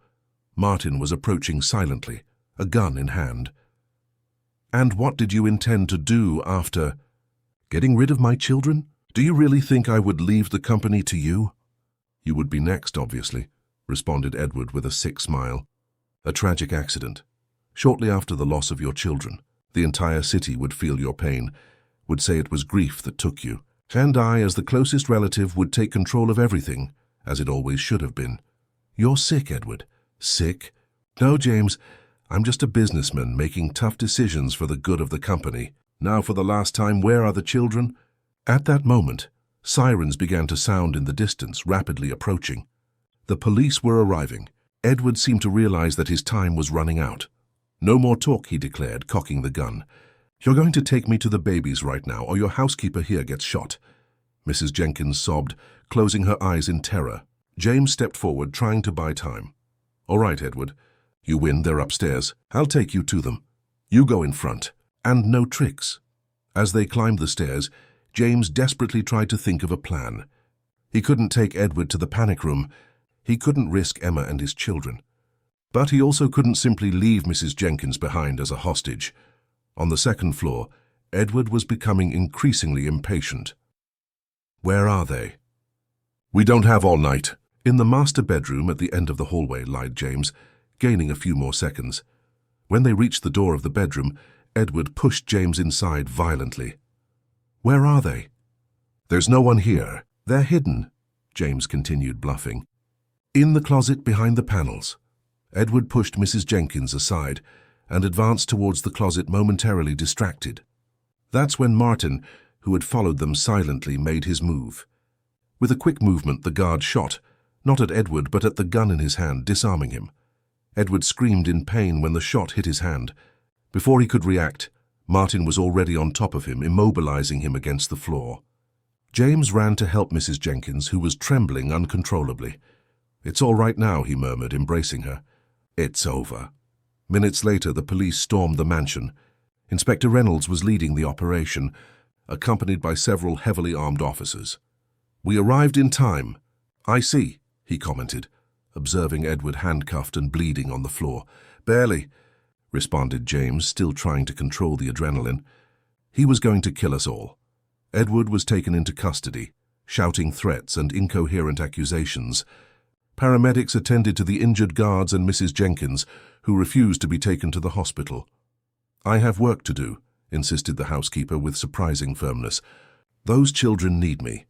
Martin was approaching silently, a gun in hand. "And what did you intend to do after getting rid of my children? Do you really think I would leave the company to you?" "You would be next, obviously," responded Edward with a sick smile. "A tragic accident. Shortly after the loss of your children, the entire city would feel your pain, would say it was grief that took you. And I, as the closest relative, would take control of everything, as it always should have been." "You're sick, Edward." "Sick? No, James. I'm just a businessman making tough decisions for the good of the company. Now, for the last time, where are the children?" At that moment, sirens began to sound in the distance, rapidly approaching. The police were arriving. Edward seemed to realize that his time was running out. "No more talk," he declared, cocking the gun. "You're going to take me to the babies right now, or your housekeeper here gets shot." Mrs. Jenkins sobbed, closing her eyes in terror. James stepped forward, trying to buy time. "All right, Edward. You win, they're upstairs. I'll take you to them. You go in front. And no tricks." As they climbed the stairs, James desperately tried to think of a plan. He couldn't take Edward to the panic room. He couldn't risk Emma and his children. But he also couldn't simply leave Mrs. Jenkins behind as a hostage. On the second floor, Edward was becoming increasingly impatient. "Where are they?" "We don't have all night." "In the master bedroom at the end of the hallway," lied James, gaining a few more seconds. When they reached the door of the bedroom, Edward pushed James inside violently. "Where are they?" "There's no one here." "They're hidden," James continued, bluffing. "In the closet behind the panels." Edward pushed Mrs. Jenkins aside and advanced towards the closet, momentarily distracted. That's when Martin, who had followed them silently, made his move. With a quick movement, the guard shot, not at Edward but at the gun in his hand, disarming him. Edward screamed in pain when the shot hit his hand. Before he could react, Martin was already on top of him, immobilizing him against the floor. James ran to help Mrs. Jenkins, who was trembling uncontrollably. "It's all right now," he murmured, embracing her. "It's over." Minutes later, the police stormed the mansion. Inspector Reynolds was leading the operation, accompanied by several heavily armed officers. "We arrived in time." "I see," he commented, observing Edward handcuffed and bleeding on the floor. "Barely," responded James, still trying to control the adrenaline. "He was going to kill us all." Edward was taken into custody, shouting threats and incoherent accusations. Paramedics attended to the injured guards and Mrs. Jenkins, who refused to be taken to the hospital. "I have work to do," insisted the housekeeper with surprising firmness. "Those children need me."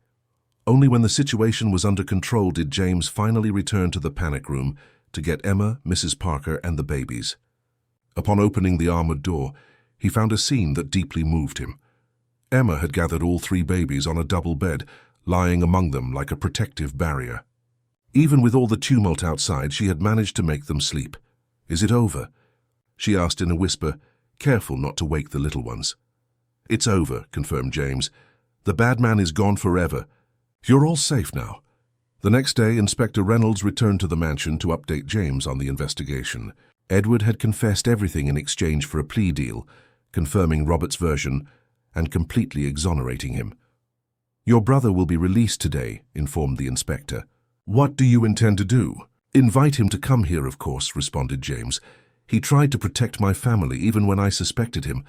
Only when the situation was under control did James finally return to the panic room to get Emma, Mrs. Parker, and the babies. Upon opening the armored door, he found a scene that deeply moved him. Emma had gathered all 3 babies on a double bed, lying among them like a protective barrier. Even with all the tumult outside, she had managed to make them sleep. "Is it over?" she asked in a whisper, careful not to wake the little ones. "It's over," confirmed James. "The bad man is gone forever. You're all safe now." The next day, Inspector Reynolds returned to the mansion to update James on the investigation. Edward had confessed everything in exchange for a plea deal, confirming Robert's version and completely exonerating him. "Your brother will be released today," informed the inspector. "What do you intend to do?" "Invite him to come here, of course," responded James. "He tried to protect my family even when I suspected him.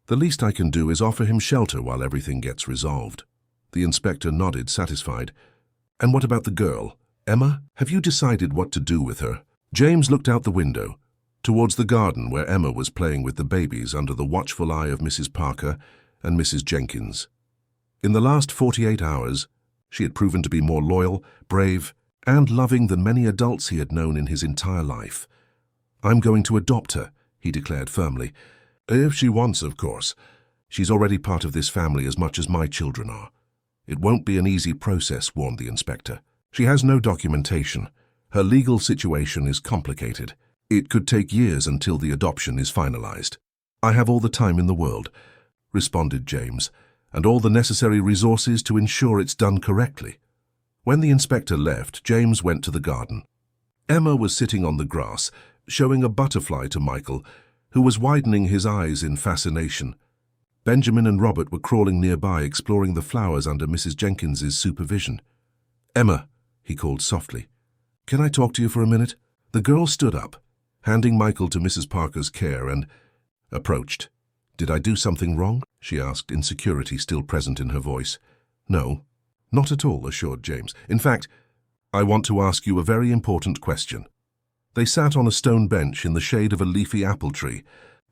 The least I can do is offer him shelter while everything gets resolved." The inspector nodded, satisfied. "And what about the girl? Emma? Have you decided what to do with her?" James looked out the window, towards the garden where Emma was playing with the babies under the watchful eye of Mrs. Parker and Mrs. Jenkins. In the last 48 hours, she had proven to be more loyal, brave, and loving than many adults he had known in his entire life. "I'm going to adopt her," he declared firmly. "If she wants, of course. She's already part of this family as much as my children are." "It won't be an easy process," warned the inspector. "She has no documentation. Her legal situation is complicated. It could take years until the adoption is finalized." "I have all the time in the world," responded James, "and all the necessary resources to ensure it's done correctly." When the inspector left, James went to the garden. Emma was sitting on the grass, showing a butterfly to Michael, who was widening his eyes in fascination. Benjamin and Robert were crawling nearby, exploring the flowers under Mrs. Jenkins's supervision. "Emma," he called softly, "can I talk to you for a minute?" The girl stood up, handing Michael to Mrs. Parker's care, and approached. "Did I do something wrong?" she asked, insecurity still present in her voice. "No, not at all," assured James. "In fact, I want to ask you a very important question." They sat on a stone bench in the shade of a leafy apple tree.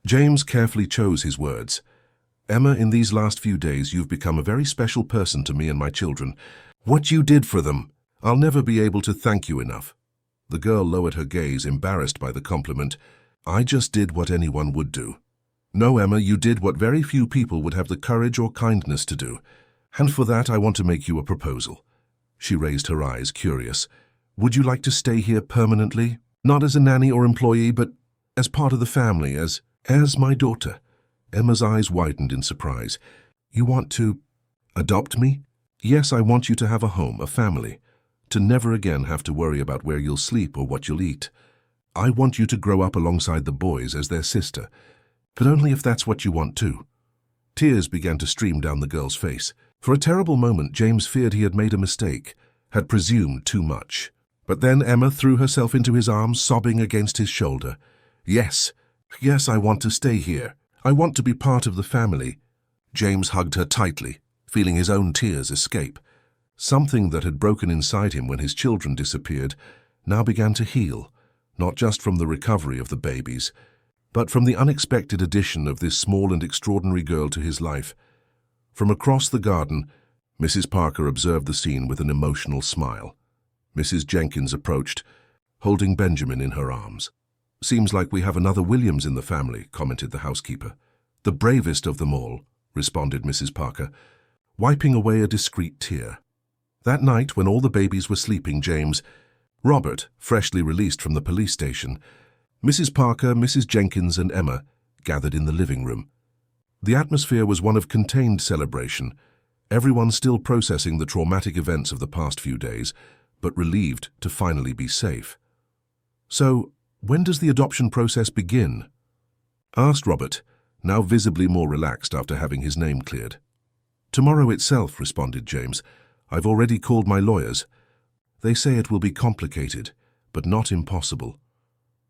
James carefully chose his words. "Emma, in these last few days you've become a very special person to me and my children. What you did for them, I'll never be able to thank you enough." The girl lowered her gaze, embarrassed by the compliment. "I just did what anyone would do." "No, Emma, you did what very few people would have the courage or kindness to do. And for that I want to make you a proposal." She raised her eyes, curious. "Would you like to stay here permanently? Not as a nanny or employee, but as part of the family, as my daughter." Emma's eyes widened in surprise. "You want to adopt me?" "Yes, I want you to have a home, a family, to never again have to worry about where you'll sleep or what you'll eat. I want you to grow up alongside the boys as their sister, but only if that's what you want too." Tears began to stream down the girl's face. For a terrible moment, James feared he had made a mistake, had presumed too much. But then Emma threw herself into his arms, sobbing against his shoulder. Yes, I want to stay here. I want to be part of the family. James hugged her tightly, feeling his own tears escape. Something that had broken inside him when his children disappeared now began to heal, not just from the recovery of the babies, but from the unexpected addition of this small and extraordinary girl to his life. From across the garden, Mrs. Parker observed the scene with an emotional smile. Mrs. Jenkins approached, holding Benjamin in her arms. "Seems like we have another Williams in the family," commented the housekeeper. "The bravest of them all," responded Mrs. Parker, wiping away a discreet tear. That night, when all the babies were sleeping, Robert, freshly released from the police station, Mrs. Parker, Mrs. Jenkins, and Emma gathered in the living room. The atmosphere was one of contained celebration, everyone still processing the traumatic events of the past few days, but relieved to finally be safe. "So, when does the adoption process begin?" asked Robert, now visibly more relaxed after having his name cleared. "Tomorrow itself," responded James. "I've already called my lawyers. They say it will be complicated, but not impossible.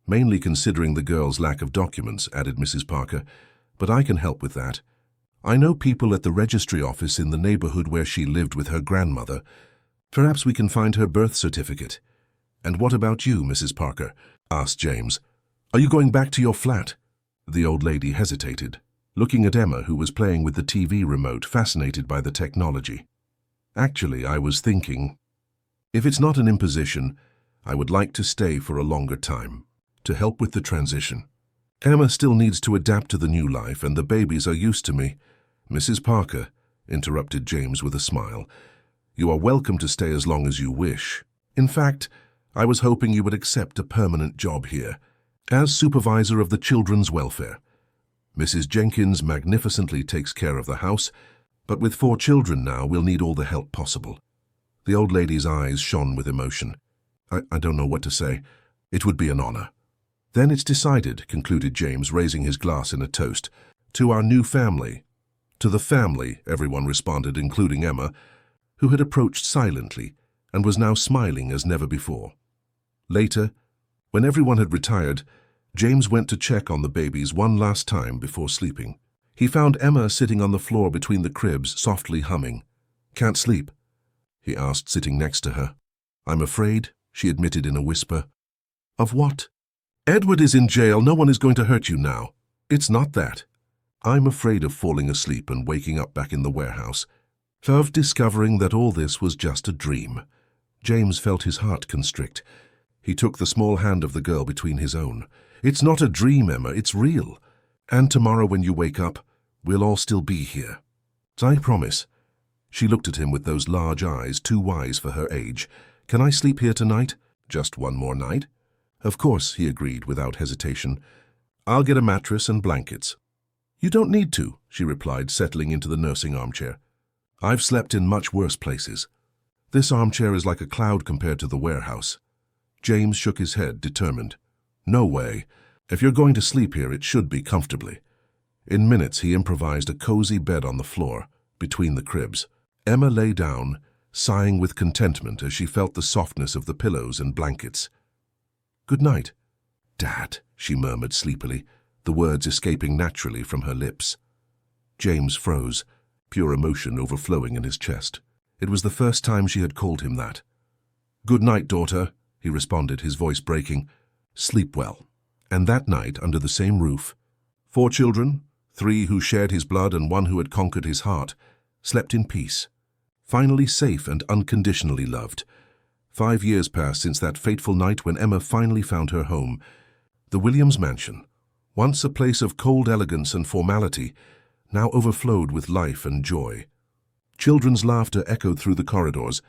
Mainly considering the girl's lack of documents," added Mrs. Parker, "but I can help with that. I know people at the registry office in the neighborhood where she lived with her grandmother. Perhaps we can find her birth certificate." "And what about you, Mrs. Parker?" asked James. "Are you going back to your flat?" The old lady hesitated, looking at Emma, who was playing with the TV remote, fascinated by the technology. "Actually, I was thinking, if it's not an imposition, I would like to stay for a longer time, to help with the transition. Emma still needs to adapt to the new life, and the babies are used to me." "Mrs. Parker," interrupted James with a smile, "you are welcome to stay as long as you wish. In fact, I was hoping you would accept a permanent job here, as supervisor of the children's welfare. Mrs. Jenkins magnificently takes care of the house, but with 4 children now, we'll need all the help possible." The old lady's eyes shone with emotion. I don't know what to say. It would be an honor." "Then it's decided," concluded James, raising his glass in a toast. "To our new family." "To the family," everyone responded, including Emma, who had approached silently and was now smiling as never before. Later, when everyone had retired, James went to check on the babies one last time before sleeping. He found Emma sitting on the floor between the cribs, softly humming. "Can't sleep?" he asked, sitting next to her. "I'm afraid," she admitted in a whisper. "Of what?" "Edward is in jail. No one is going to hurt you now." "It's not that. I'm afraid of falling asleep and waking up back in the warehouse, of discovering that all this was just a dream." James felt his heart constrict. He took the small hand of the girl between his own. "It's not a dream, Emma. It's real. And tomorrow when you wake up, we'll all still be here. I promise." She looked at him with those large eyes, too wise for her age. "Can I sleep here tonight? Just one more night?" "Of course," he agreed without hesitation. "I'll get a mattress and blankets." "You don't need to," she replied, settling into the nursing armchair. "I've slept in much worse places. This armchair is like a cloud compared to the warehouse." James shook his head, determined. "No way. If you're going to sleep here, it should be comfortably." In minutes, he improvised a cozy bed on the floor, between the cribs. Emma lay down, sighing with contentment as she felt the softness of the pillows and blankets. "Good night, Dad," she murmured sleepily, the words escaping naturally from her lips. James froze, pure emotion overflowing in his chest. It was the first time she had called him that. "Good night, daughter," he responded, his voice breaking. "Sleep well." And that night, under the same roof, 4 children, 3 who shared his blood and 1 who had conquered his heart, slept in peace, finally safe and unconditionally loved. 5 years passed since that fateful night when Emma finally found her home. The Williams mansion, once a place of cold elegance and formality, now overflowed with life and joy. Children's laughter echoed through the corridors.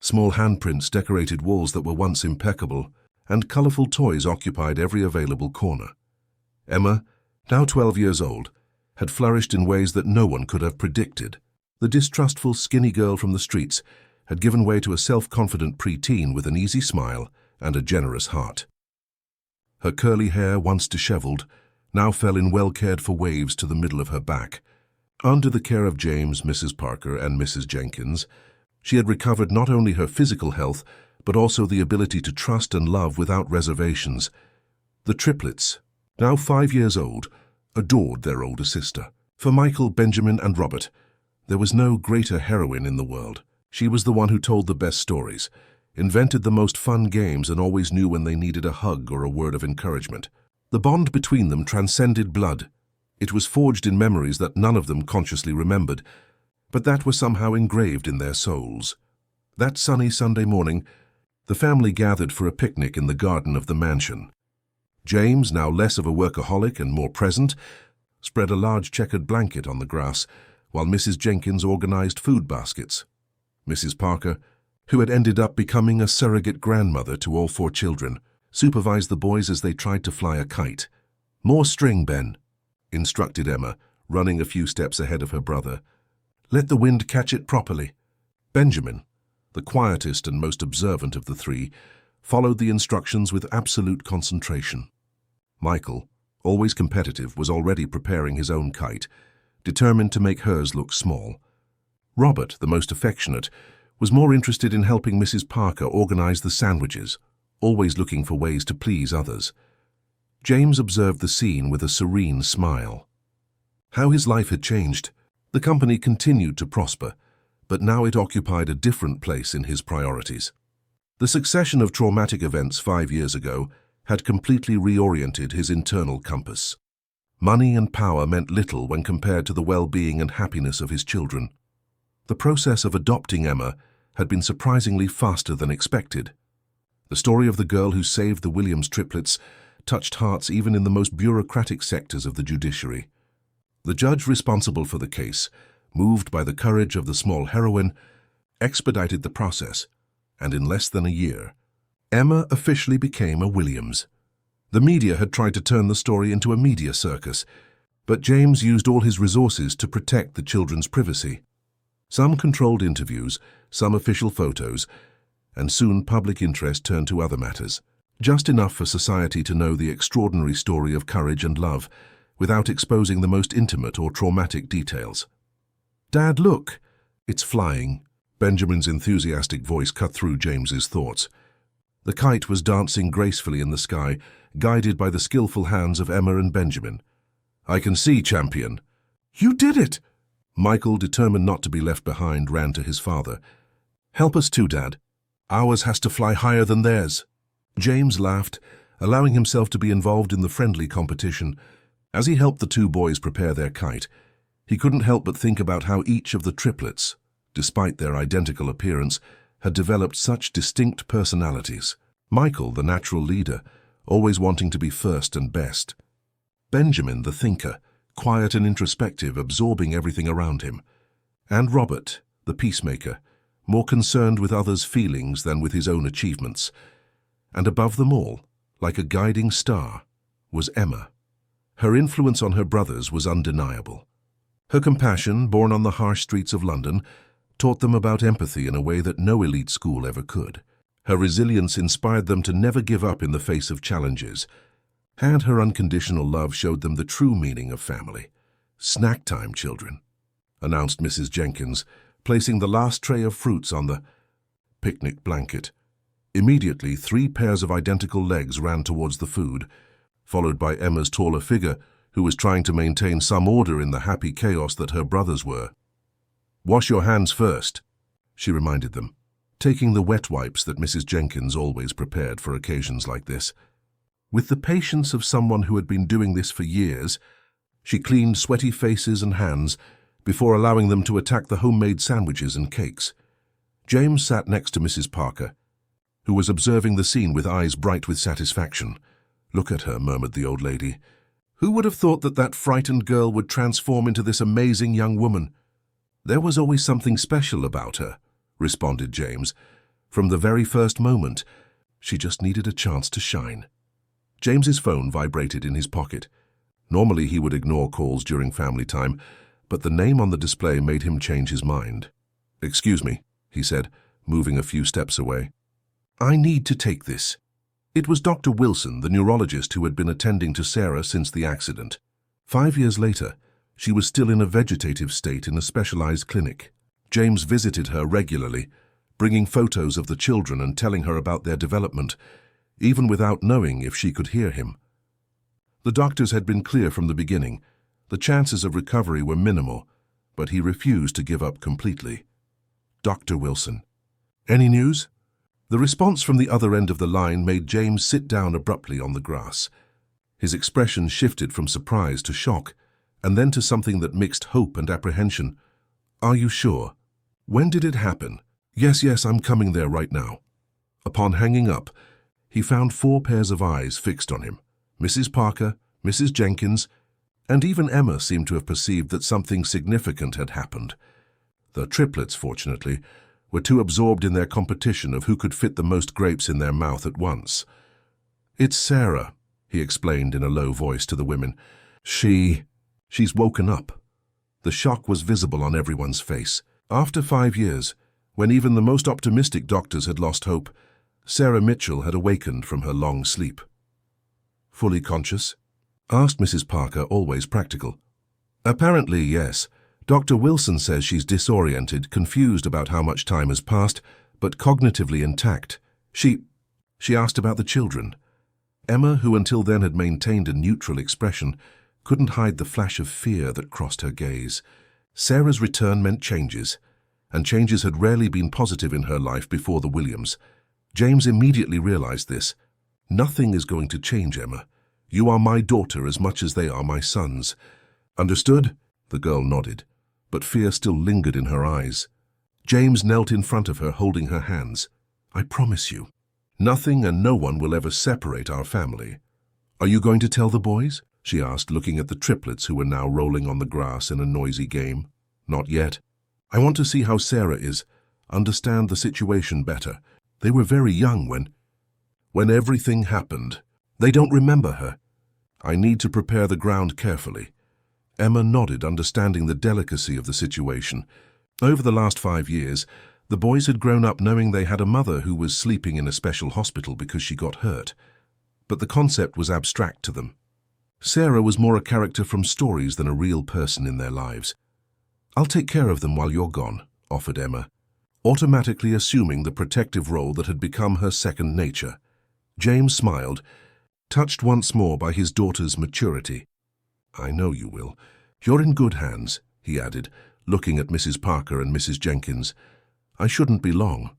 Small handprints decorated walls that were once impeccable, and colorful toys occupied every available corner. Emma, now 12 years old, had flourished in ways that no one could have predicted. The distrustful, skinny girl from the streets had given way to a self-confident preteen with an easy smile and a generous heart. Her curly hair, once disheveled, now fell in well-cared-for waves to the middle of her back. Under the care of James, Mrs. Parker, and Mrs. Jenkins, she had recovered not only her physical health, but also the ability to trust and love without reservations. The triplets, now 5 years old, adored their older sister. For Michael, Benjamin, and Robert, there was no greater heroine in the world. She was the one who told the best stories, invented the most fun games, and always knew when they needed a hug or a word of encouragement. The bond between them transcended blood. It was forged in memories that none of them consciously remembered, but that were somehow engraved in their souls. That sunny Sunday morning, the family gathered for a picnic in the garden of the mansion. James, now less of a workaholic and more present, spread a large checkered blanket on the grass, while Mrs. Jenkins organized food baskets. Mrs. Parker, who had ended up becoming a surrogate grandmother to all 4 children, supervised the boys as they tried to fly a kite. "More string, Ben," instructed Emma, running a few steps ahead of her brother. "Let the wind catch it properly." Benjamin, the quietest and most observant of the 3, followed the instructions with absolute concentration. Michael, always competitive, was already preparing his own kite, determined to make hers look small. Robert, the most affectionate, was more interested in helping Mrs. Parker organize the sandwiches, always looking for ways to please others. James observed the scene with a serene smile. How his life had changed. The company continued to prosper, but now it occupied a different place in his priorities. The succession of traumatic events 5 years ago had completely reoriented his internal compass. Money and power meant little when compared to the well-being and happiness of his children. The process of adopting Emma had been surprisingly faster than expected. The story of the girl who saved the Williams triplets touched hearts even in the most bureaucratic sectors of the judiciary. The judge responsible for the case, moved by the courage of the small heroine, expedited the process, and in less than a year, Emma officially became a Williams. The media had tried to turn the story into a media circus, but James used all his resources to protect the children's privacy. Some controlled interviews, some official photos, and soon public interest turned to other matters, just enough for society to know the extraordinary story of courage and love, without exposing the most intimate or traumatic details. "Dad, look! It's flying." Benjamin's enthusiastic voice cut through James's thoughts. The kite was dancing gracefully in the sky, guided by the skillful hands of Emma and Benjamin. "I can see, champion." "You did it!" Michael, determined not to be left behind, ran to his father. "Help us too, Dad. Ours has to fly higher than theirs." James laughed, allowing himself to be involved in the friendly competition. As he helped the 2 boys prepare their kite, he couldn't help but think about how each of the triplets, despite their identical appearance, had developed such distinct personalities. Michael, the natural leader, always wanting to be first and best. Benjamin, the thinker, quiet and introspective, absorbing everything around him. And Robert, the peacemaker, more concerned with others' feelings than with his own achievements. And above them all, like a guiding star, was Emma. Her influence on her brothers was undeniable. Her compassion, born on the harsh streets of London, taught them about empathy in a way that no elite school ever could. Her resilience inspired them to never give up in the face of challenges. And her unconditional love showed them the true meaning of family. "Snack time, children," announced Mrs. Jenkins, placing the last tray of fruits on the picnic blanket. Immediately, 3 pairs of identical legs ran towards the food, followed by Emma's taller figure, who was trying to maintain some order in the happy chaos that her brothers were. "Wash your hands first," she reminded them, taking the wet wipes that Mrs. Jenkins always prepared for occasions like this. With the patience of someone who had been doing this for years, she cleaned sweaty faces and hands before allowing them to attack the homemade sandwiches and cakes. James sat next to Mrs. Parker, who was observing the scene with eyes bright with satisfaction. "Look at her," murmured the old lady. "Who would have thought that that frightened girl would transform into this amazing young woman?" "There was always something special about her," responded James. "From the very first moment, she just needed a chance to shine." James's phone vibrated in his pocket. Normally he would ignore calls during family time, but the name on the display made him change his mind. "Excuse me," he said, moving a few steps away. "I need to take this." It was Dr. Wilson, the neurologist who had been attending to Sarah since the accident. 5 years later, She was still in a vegetative state in a specialized clinic. James visited her regularly, bringing photos of the children and telling her about their development, even without knowing if she could hear him. The doctors had been clear from the beginning. The chances of recovery were minimal, but he refused to give up completely. Dr. Wilson. Any news? The response from the other end of the line made James sit down abruptly on the grass. His expression shifted from surprise to shock, and then to something that mixed hope and apprehension. Are you sure? When did it happen? Yes, I'm coming there right now. Upon hanging up, he found 4 pairs of eyes fixed on him. Mrs. Parker, Mrs. Jenkins, and even Emma seemed to have perceived that something significant had happened. The triplets, fortunately, were too absorbed in their competition of who could fit the most grapes in their mouth at once. It's Sarah, he explained in a low voice to the women. She's woken up. The shock was visible on everyone's face. After 5 years, when even the most optimistic doctors had lost hope, Sarah Mitchell had awakened from her long sleep. Fully conscious? Asked Mrs. Parker, always practical. Apparently, yes. Dr. Wilson says she's disoriented, confused about how much time has passed, but cognitively intact. She asked about the children. Emma, who until then had maintained a neutral expression, couldn't hide the flash of fear that crossed her gaze. Sarah's return meant changes, and changes had rarely been positive in her life before the Williams. James immediately realized this. Nothing is going to change, Emma. You are my daughter as much as they are my sons. Understood? The girl nodded, but fear still lingered in her eyes. James knelt in front of her, holding her hands. I promise you, nothing and no one will ever separate our family. Are you going to tell the boys? She asked, looking at the triplets who were now rolling on the grass in a noisy game. Not yet. I want to see how Sarah is, understand the situation better. They were very young when everything happened. They don't remember her. I need to prepare the ground carefully. Emma nodded, understanding the delicacy of the situation. Over the last 5 years, the boys had grown up knowing they had a mother who was sleeping in a special hospital because she got hurt. But the concept was abstract to them. Sarah was more a character from stories than a real person in their lives. I'll take care of them while you're gone, offered Emma, automatically assuming the protective role that had become her second nature. James smiled, touched once more by his daughter's maturity. I know you will. You're in good hands, he added, looking at Mrs. Parker and Mrs. Jenkins. I shouldn't be long.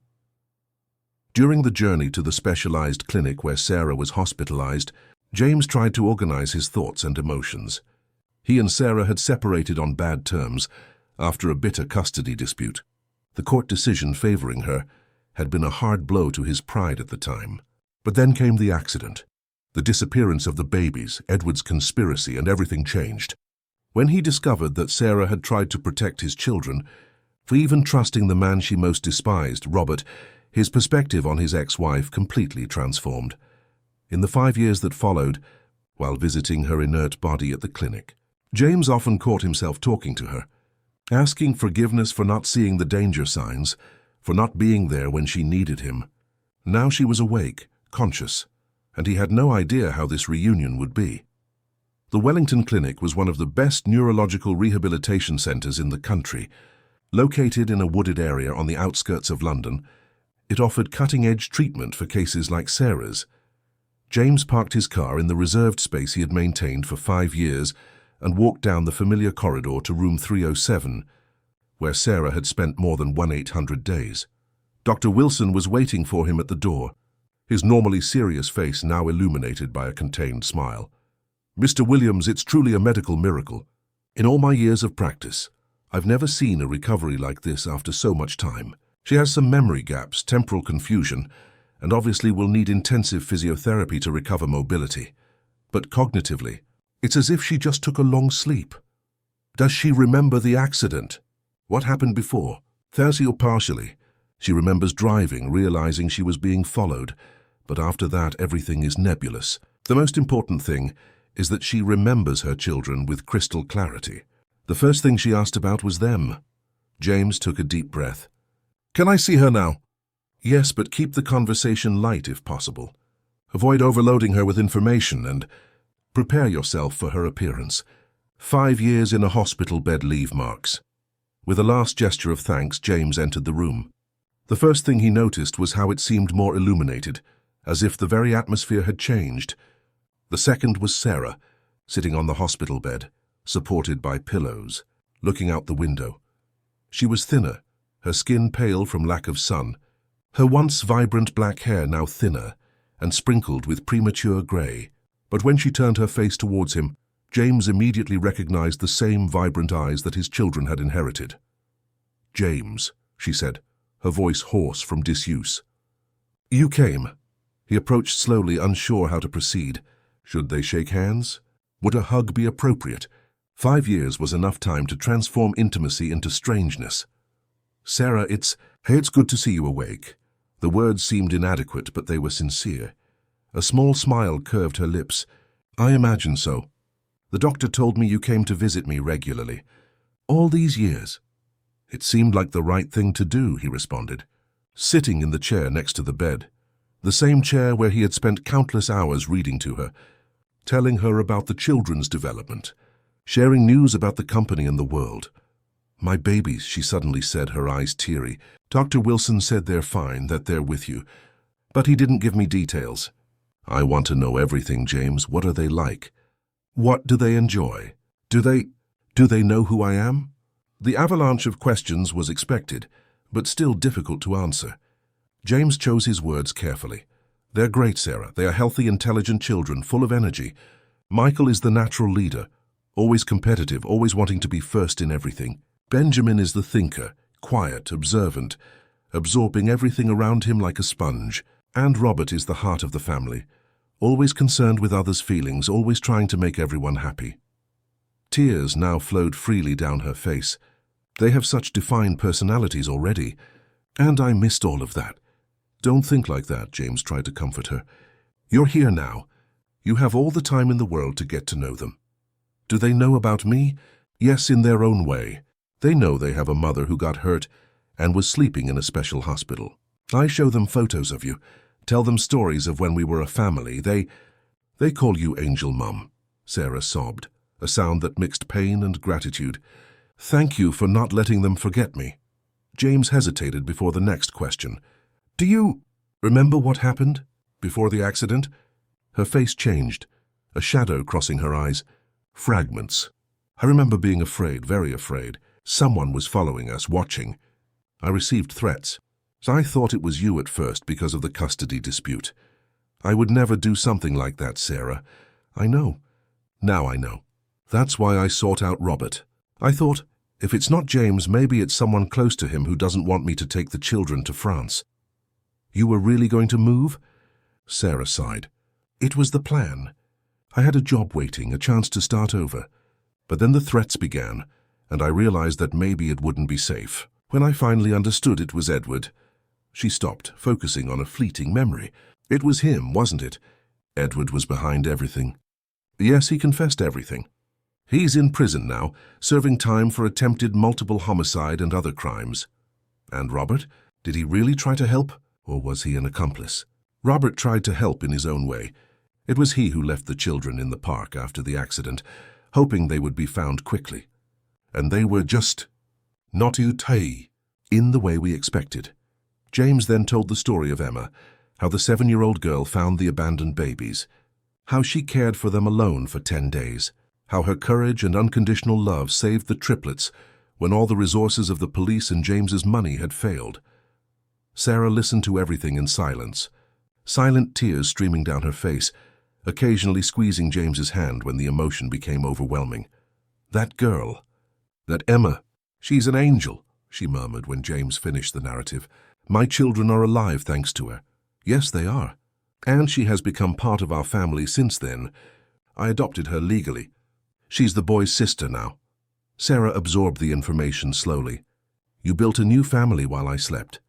During the journey to the specialized clinic where Sarah was hospitalized, James tried to organize his thoughts and emotions. He and Sarah had separated on bad terms after a bitter custody dispute. The court decision favoring her had been a hard blow to his pride at the time. But then came the accident. The disappearance of the babies, Edward's conspiracy, and everything changed. When he discovered that Sarah had tried to protect his children, for even trusting the man she most despised, Robert, his perspective on his ex-wife completely transformed. In the 5 years that followed, while visiting her inert body at the clinic, James often caught himself talking to her, asking forgiveness for not seeing the danger signs, for not being there when she needed him. Now she was awake, conscious, and he had no idea how this reunion would be. The Wellington Clinic was one of the best neurological rehabilitation centers in the country. Located in a wooded area on the outskirts of London, it offered cutting-edge treatment for cases like Sarah's. James parked his car in the reserved space he had maintained for 5 years and walked down the familiar corridor to room 307, where Sarah had spent more than 1,800 days. Dr. Wilson was waiting for him at the door, his normally serious face now illuminated by a contained smile. Mr. Williams, it's truly a medical miracle. In all my years of practice, I've never seen a recovery like this after so much time. She has some memory gaps, temporal confusion, and obviously will need intensive physiotherapy to recover mobility. But cognitively, it's as if she just took a long sleep. Does she remember the accident? What happened before? Thursday or partially? She remembers driving, realizing she was being followed, but after that everything is nebulous. The most important thing is that she remembers her children with crystal clarity. The first thing she asked about was them. James took a deep breath. Can I see her now? Yes, but keep the conversation light if possible. Avoid overloading her with information and prepare yourself for her appearance. 5 years in a hospital bed leave marks. With a last gesture of thanks, James entered the room. The first thing he noticed was how it seemed more illuminated, as if the very atmosphere had changed. The second was Sarah, sitting on the hospital bed, supported by pillows, looking out the window. She was thinner, her skin pale from lack of sun, her once vibrant black hair now thinner and sprinkled with premature grey. But when she turned her face towards him, James immediately recognized the same vibrant eyes that his children had inherited. "James," she said, her voice hoarse from disuse. "You came." He approached slowly, unsure how to proceed. Should they shake hands? Would a hug be appropriate? 5 years was enough time to transform intimacy into strangeness. "Sarah, it's good to see you awake." The words seemed inadequate, but they were sincere. A small smile curved her lips. "I imagine so. The doctor told me you came to visit me regularly. All these years." "It seemed like the right thing to do," he responded, sitting in the chair next to the bed, the same chair where he had spent countless hours reading to her, telling her about the children's development, sharing news about the company and the world. "My babies," she suddenly said, her eyes teary. "Dr. Wilson said they're fine, that they're with you. But he didn't give me details." "I want to know everything, James. What are they like? What do they enjoy? Do they know who I am?" The avalanche of questions was expected, but still difficult to answer. James chose his words carefully. "They're great, Sarah. They are healthy, intelligent children, full of energy. Michael is the natural leader, always competitive, always wanting to be first in everything. Benjamin is the thinker, quiet, observant, absorbing everything around him like a sponge. And Robert is the heart of the family, always concerned with others' feelings, always trying to make everyone happy." Tears now flowed freely down her face. "They have such defined personalities already, and I missed all of that." "Don't think like that," James tried to comfort her. "You're here now. You have all the time in the world to get to know them." "Do they know about me?" "Yes, in their own way. They know they have a mother who got hurt and was sleeping in a special hospital. I show them photos of you, tell them stories of when we were a family. They call you Angel Mum," Sarah sobbed, a sound that mixed pain and gratitude. "Thank you for not letting them forget me." James hesitated before the next question. "Do you remember what happened before the accident?" Her face changed, a shadow crossing her eyes. "Fragments. I remember being afraid, very afraid. Someone was following us, watching. I received threats. I thought it was you at first because of the custody dispute. I would never do something like that, Sarah. I know. Now I know. That's why I sought out Robert. I thought, if it's not James, maybe it's someone close to him who doesn't want me to take the children to France." "You were really going to move?" Sarah sighed. "It was the plan. I had a job waiting, a chance to start over. But then the threats began, and I realized that maybe it wouldn't be safe. When I finally understood it was Edward." She stopped, focusing on a fleeting memory. "It was him, wasn't it? Edward was behind everything." "Yes, he confessed everything. He's in prison now, serving time for attempted multiple homicide and other crimes." "And Robert? Did he really try to help, or was he an accomplice?" "Robert tried to help in his own way. It was he who left the children in the park after the accident, hoping they would be found quickly. And they were just not in the way we expected." James then told the story of Emma, how the 7-year-old girl found the abandoned babies, how she cared for them alone for 10 days, how her courage and unconditional love saved the triplets when all the resources of the police and James's money had failed. Sarah listened to everything in silence, silent tears streaming down her face, occasionally squeezing James's hand when the emotion became overwhelming. "That girl, that Emma, she's an angel," she murmured when James finished the narrative. "My children are alive thanks to her." "Yes, they are. And she has become part of our family since then. I adopted her legally. She's the boy's sister now." Sarah absorbed the information slowly. "You built a new family while I slept."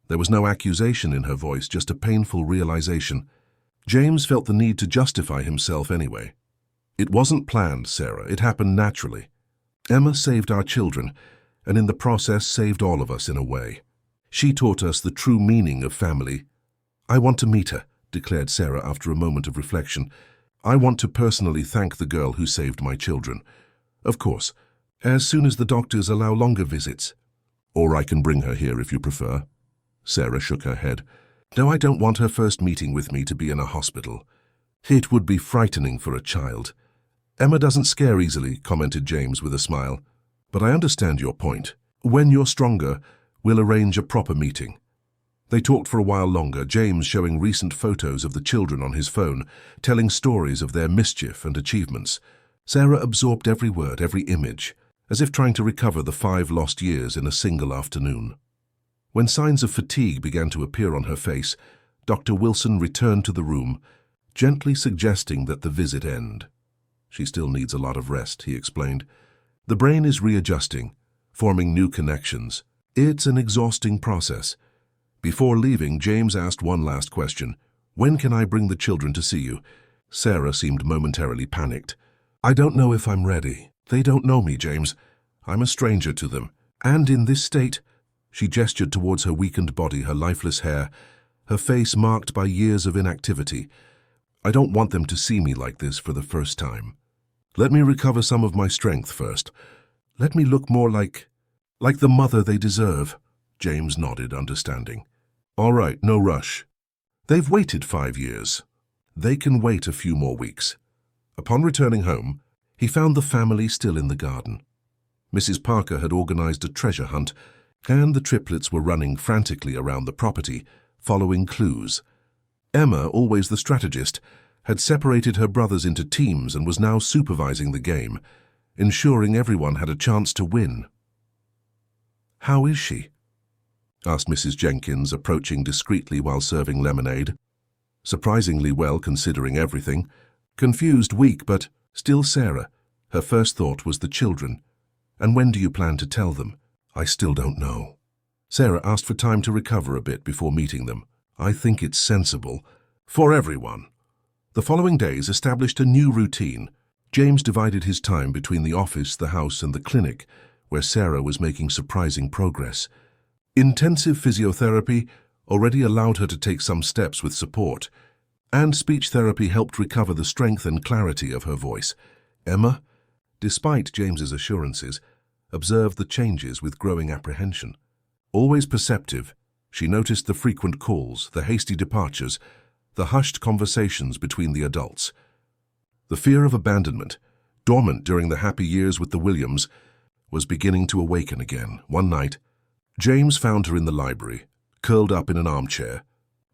There was no accusation in her voice, just a painful realization. James felt the need to justify himself anyway. "It wasn't planned, Sarah. It happened naturally. Emma saved our children, and in the process saved all of us in a way. She taught us the true meaning of family." "I want to meet her," declared Sarah after a moment of reflection. "I want to personally thank the girl who saved my children. Of course, as soon as the doctors allow longer visits. Or I can bring her here if you prefer. Sarah shook her head. No, I don't want her first meeting with me to be in a hospital. It would be frightening for a child. Emma doesn't scare easily, commented James with a smile. But I understand your point. When you're stronger, we'll arrange a proper meeting. They talked for a while longer, James showing recent photos of the children on his phone, telling stories of their mischief and achievements. Sarah absorbed every word, every image, as if trying to recover the 5 lost years in a single afternoon. When signs of fatigue began to appear on her face, Dr. Wilson returned to the room, gently suggesting that the visit end. She still needs a lot of rest, he explained. The brain is readjusting, forming new connections. It's an exhausting process. Before leaving, James asked one last question. When can I bring the children to see you? Sarah seemed momentarily panicked. I don't know if I'm ready. They don't know me, James. I'm a stranger to them. And in this state, she gestured towards her weakened body, her lifeless hair, her face marked by years of inactivity. I don't want them to see me like this for the first time. Let me recover some of my strength first. Let me look more like the mother they deserve. James nodded, understanding. All right, no rush. They've waited 5 years. They can wait a few more weeks. Upon returning home, he found the family still in the garden. Mrs. Parker had organized a treasure hunt, and the triplets were running frantically around the property, following clues. Emma, always the strategist, had separated her brothers into teams and was now supervising the game, ensuring everyone had a chance to win. How is she? Asked Mrs. Jenkins, approaching discreetly while serving lemonade. Surprisingly well, considering everything. Confused, weak, but still Sarah. Her first thought was the children. And when do you plan to tell them? I still don't know. Sarah asked for time to recover a bit before meeting them. I think it's sensible. For everyone. The following days established a new routine. James divided his time between the office, the house, and the clinic, where Sarah was making surprising progress. Intensive physiotherapy already allowed her to take some steps with support, and speech therapy helped recover the strength and clarity of her voice. Emma, despite James's assurances, observed the changes with growing apprehension. Always perceptive, she noticed the frequent calls, the hasty departures, the hushed conversations between the adults. The fear of abandonment, dormant during the happy years with the Williams, was beginning to awaken again. One night, James found her in the library, curled up in an armchair,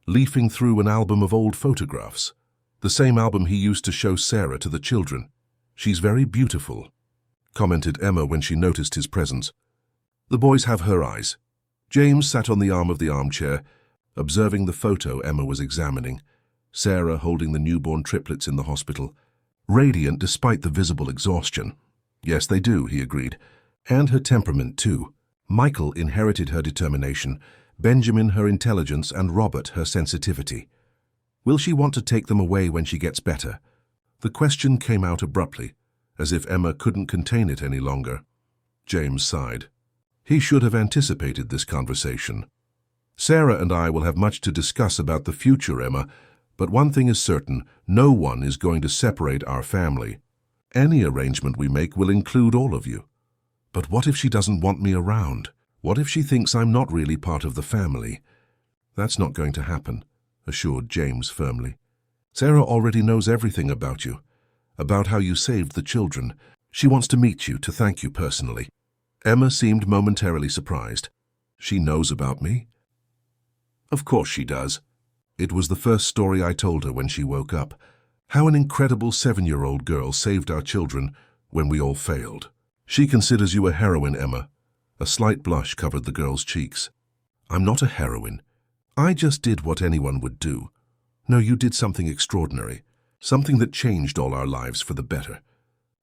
leafing through an album of old photographs, the same album he used to show Sarah to the children. She's very beautiful, commented Emma when she noticed his presence. The boys have her eyes. James sat on the arm of the armchair, observing the photo Emma was examining, Sarah holding the newborn triplets in the hospital, radiant despite the visible exhaustion. Yes, they do, he agreed, and her temperament too. Michael inherited her determination, Benjamin her intelligence, and Robert her sensitivity. Will she want to take them away when she gets better? The question came out abruptly, as if Emma couldn't contain it any longer. James sighed. He should have anticipated this conversation. Sarah and I will have much to discuss about the future, Emma, but one thing is certain, no one is going to separate our family. Any arrangement we make will include all of you. But what if she doesn't want me around? What if she thinks I'm not really part of the family? That's not going to happen, assured James firmly. Sarah already knows everything about you, about how you saved the children. She wants to meet you to thank you personally. Emma seemed momentarily surprised. She knows about me? Of course she does. It was the first story I told her when she woke up. How an incredible 7-year-old girl saved our children when we all failed. She considers you a heroine, Emma. A slight blush covered the girl's cheeks. I'm not a heroine. I just did what anyone would do. No, you did something extraordinary. Something that changed all our lives for the better.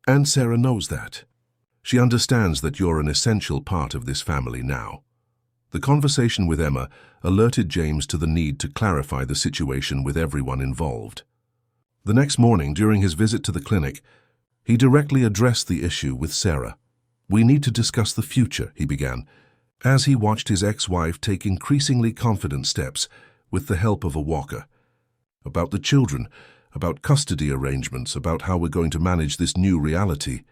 And Sarah knows that. She understands that you're an essential part of this family now. The conversation with Emma alerted James to the need to clarify the situation with everyone involved. The next morning, during his visit to the clinic, he directly addressed the issue with Sarah. We need to discuss the future, he began, as he watched his ex-wife take increasingly confident steps with the help of a walker. About the children, about custody arrangements, about how we're going to manage this new reality.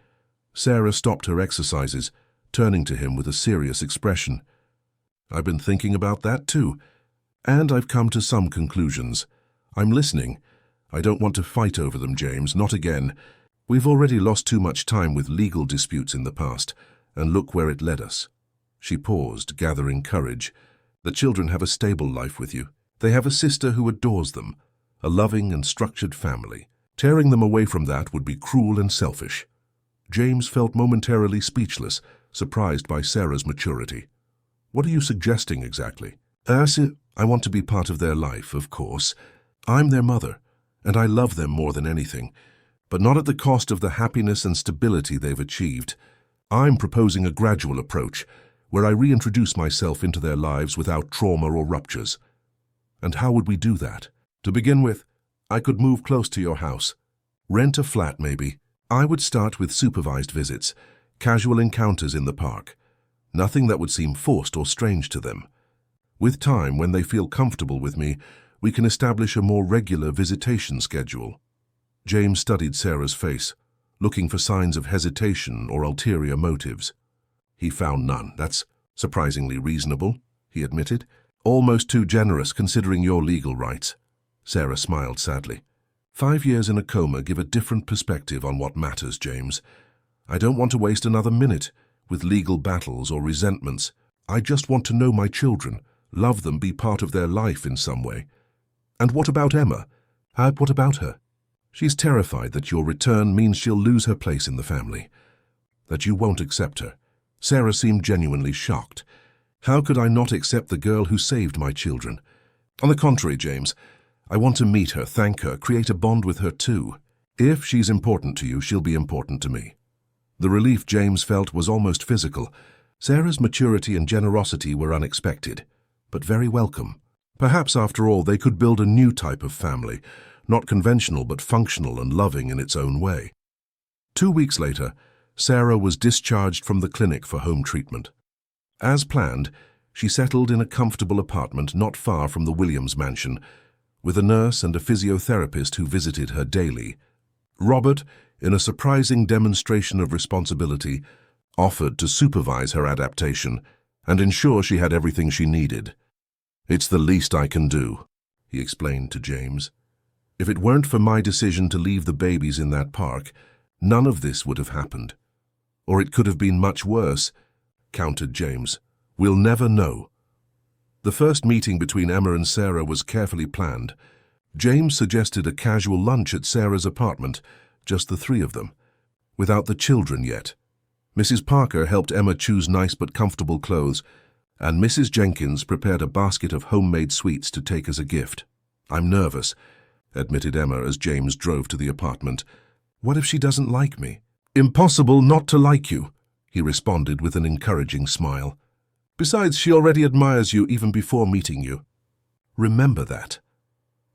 Sarah stopped her exercises, turning to him with a serious expression. "I've been thinking about that too, and I've come to some conclusions. I'm listening. I don't want to fight over them, James, not again. We've already lost too much time with legal disputes in the past, and look where it led us." She paused, gathering courage. "The children have a stable life with you. They have a sister who adores them, a loving and structured family. Tearing them away from that would be cruel and selfish." James felt momentarily speechless, surprised by Sarah's maturity. "What are you suggesting exactly?" "I want to be part of their life, of course. I'm their mother, and I love them more than anything, but not at the cost of the happiness and stability they've achieved. I'm proposing a gradual approach, where I reintroduce myself into their lives without trauma or ruptures." "And how would we do that?" "To begin with, I could move close to your house. Rent a flat, maybe. I would start with supervised visits, casual encounters in the park. Nothing that would seem forced or strange to them. With time, when they feel comfortable with me, we can establish a more regular visitation schedule." James studied Sarah's face, looking for signs of hesitation or ulterior motives. He found none. "That's surprisingly reasonable," he admitted. "Almost too generous considering your legal rights." Sarah smiled sadly. 5 years in a coma give a different perspective on what matters, James. I don't want to waste another minute with legal battles or resentments. I just want to know my children, love them, be part of their life in some way." "And what about Emma? What about her?" "She's terrified that your return means she'll lose her place in the family, that you won't accept her." Sarah seemed genuinely shocked. "How could I not accept the girl who saved my children? On the contrary, James, I want to meet her, thank her, create a bond with her too. If she's important to you, she'll be important to me." The relief James felt was almost physical. Sarah's maturity and generosity were unexpected, but very welcome. Perhaps, after all, they could build a new type of family, not conventional but functional and loving in its own way. 2 weeks later, Sarah was discharged from the clinic for home treatment. As planned, she settled in a comfortable apartment not far from the Williams mansion, with a nurse and a physiotherapist who visited her daily. Robert, in a surprising demonstration of responsibility, offered to supervise her adaptation and ensure she had everything she needed. "It's the least I can do," he explained to James. "If it weren't for my decision to leave the babies in that park, none of this would have happened. Or it could have been much worse," countered James. "We'll never know." The first meeting between Emma and Sarah was carefully planned. James suggested a casual lunch at Sarah's apartment, just the three of them, without the children yet. Mrs. Parker helped Emma choose nice but comfortable clothes, and Mrs. Jenkins prepared a basket of homemade sweets to take as a gift. "I'm nervous," admitted Emma as James drove to the apartment. "What if she doesn't like me?" "Impossible not to like you," he responded with an encouraging smile. "Besides, she already admires you even before meeting you. Remember that."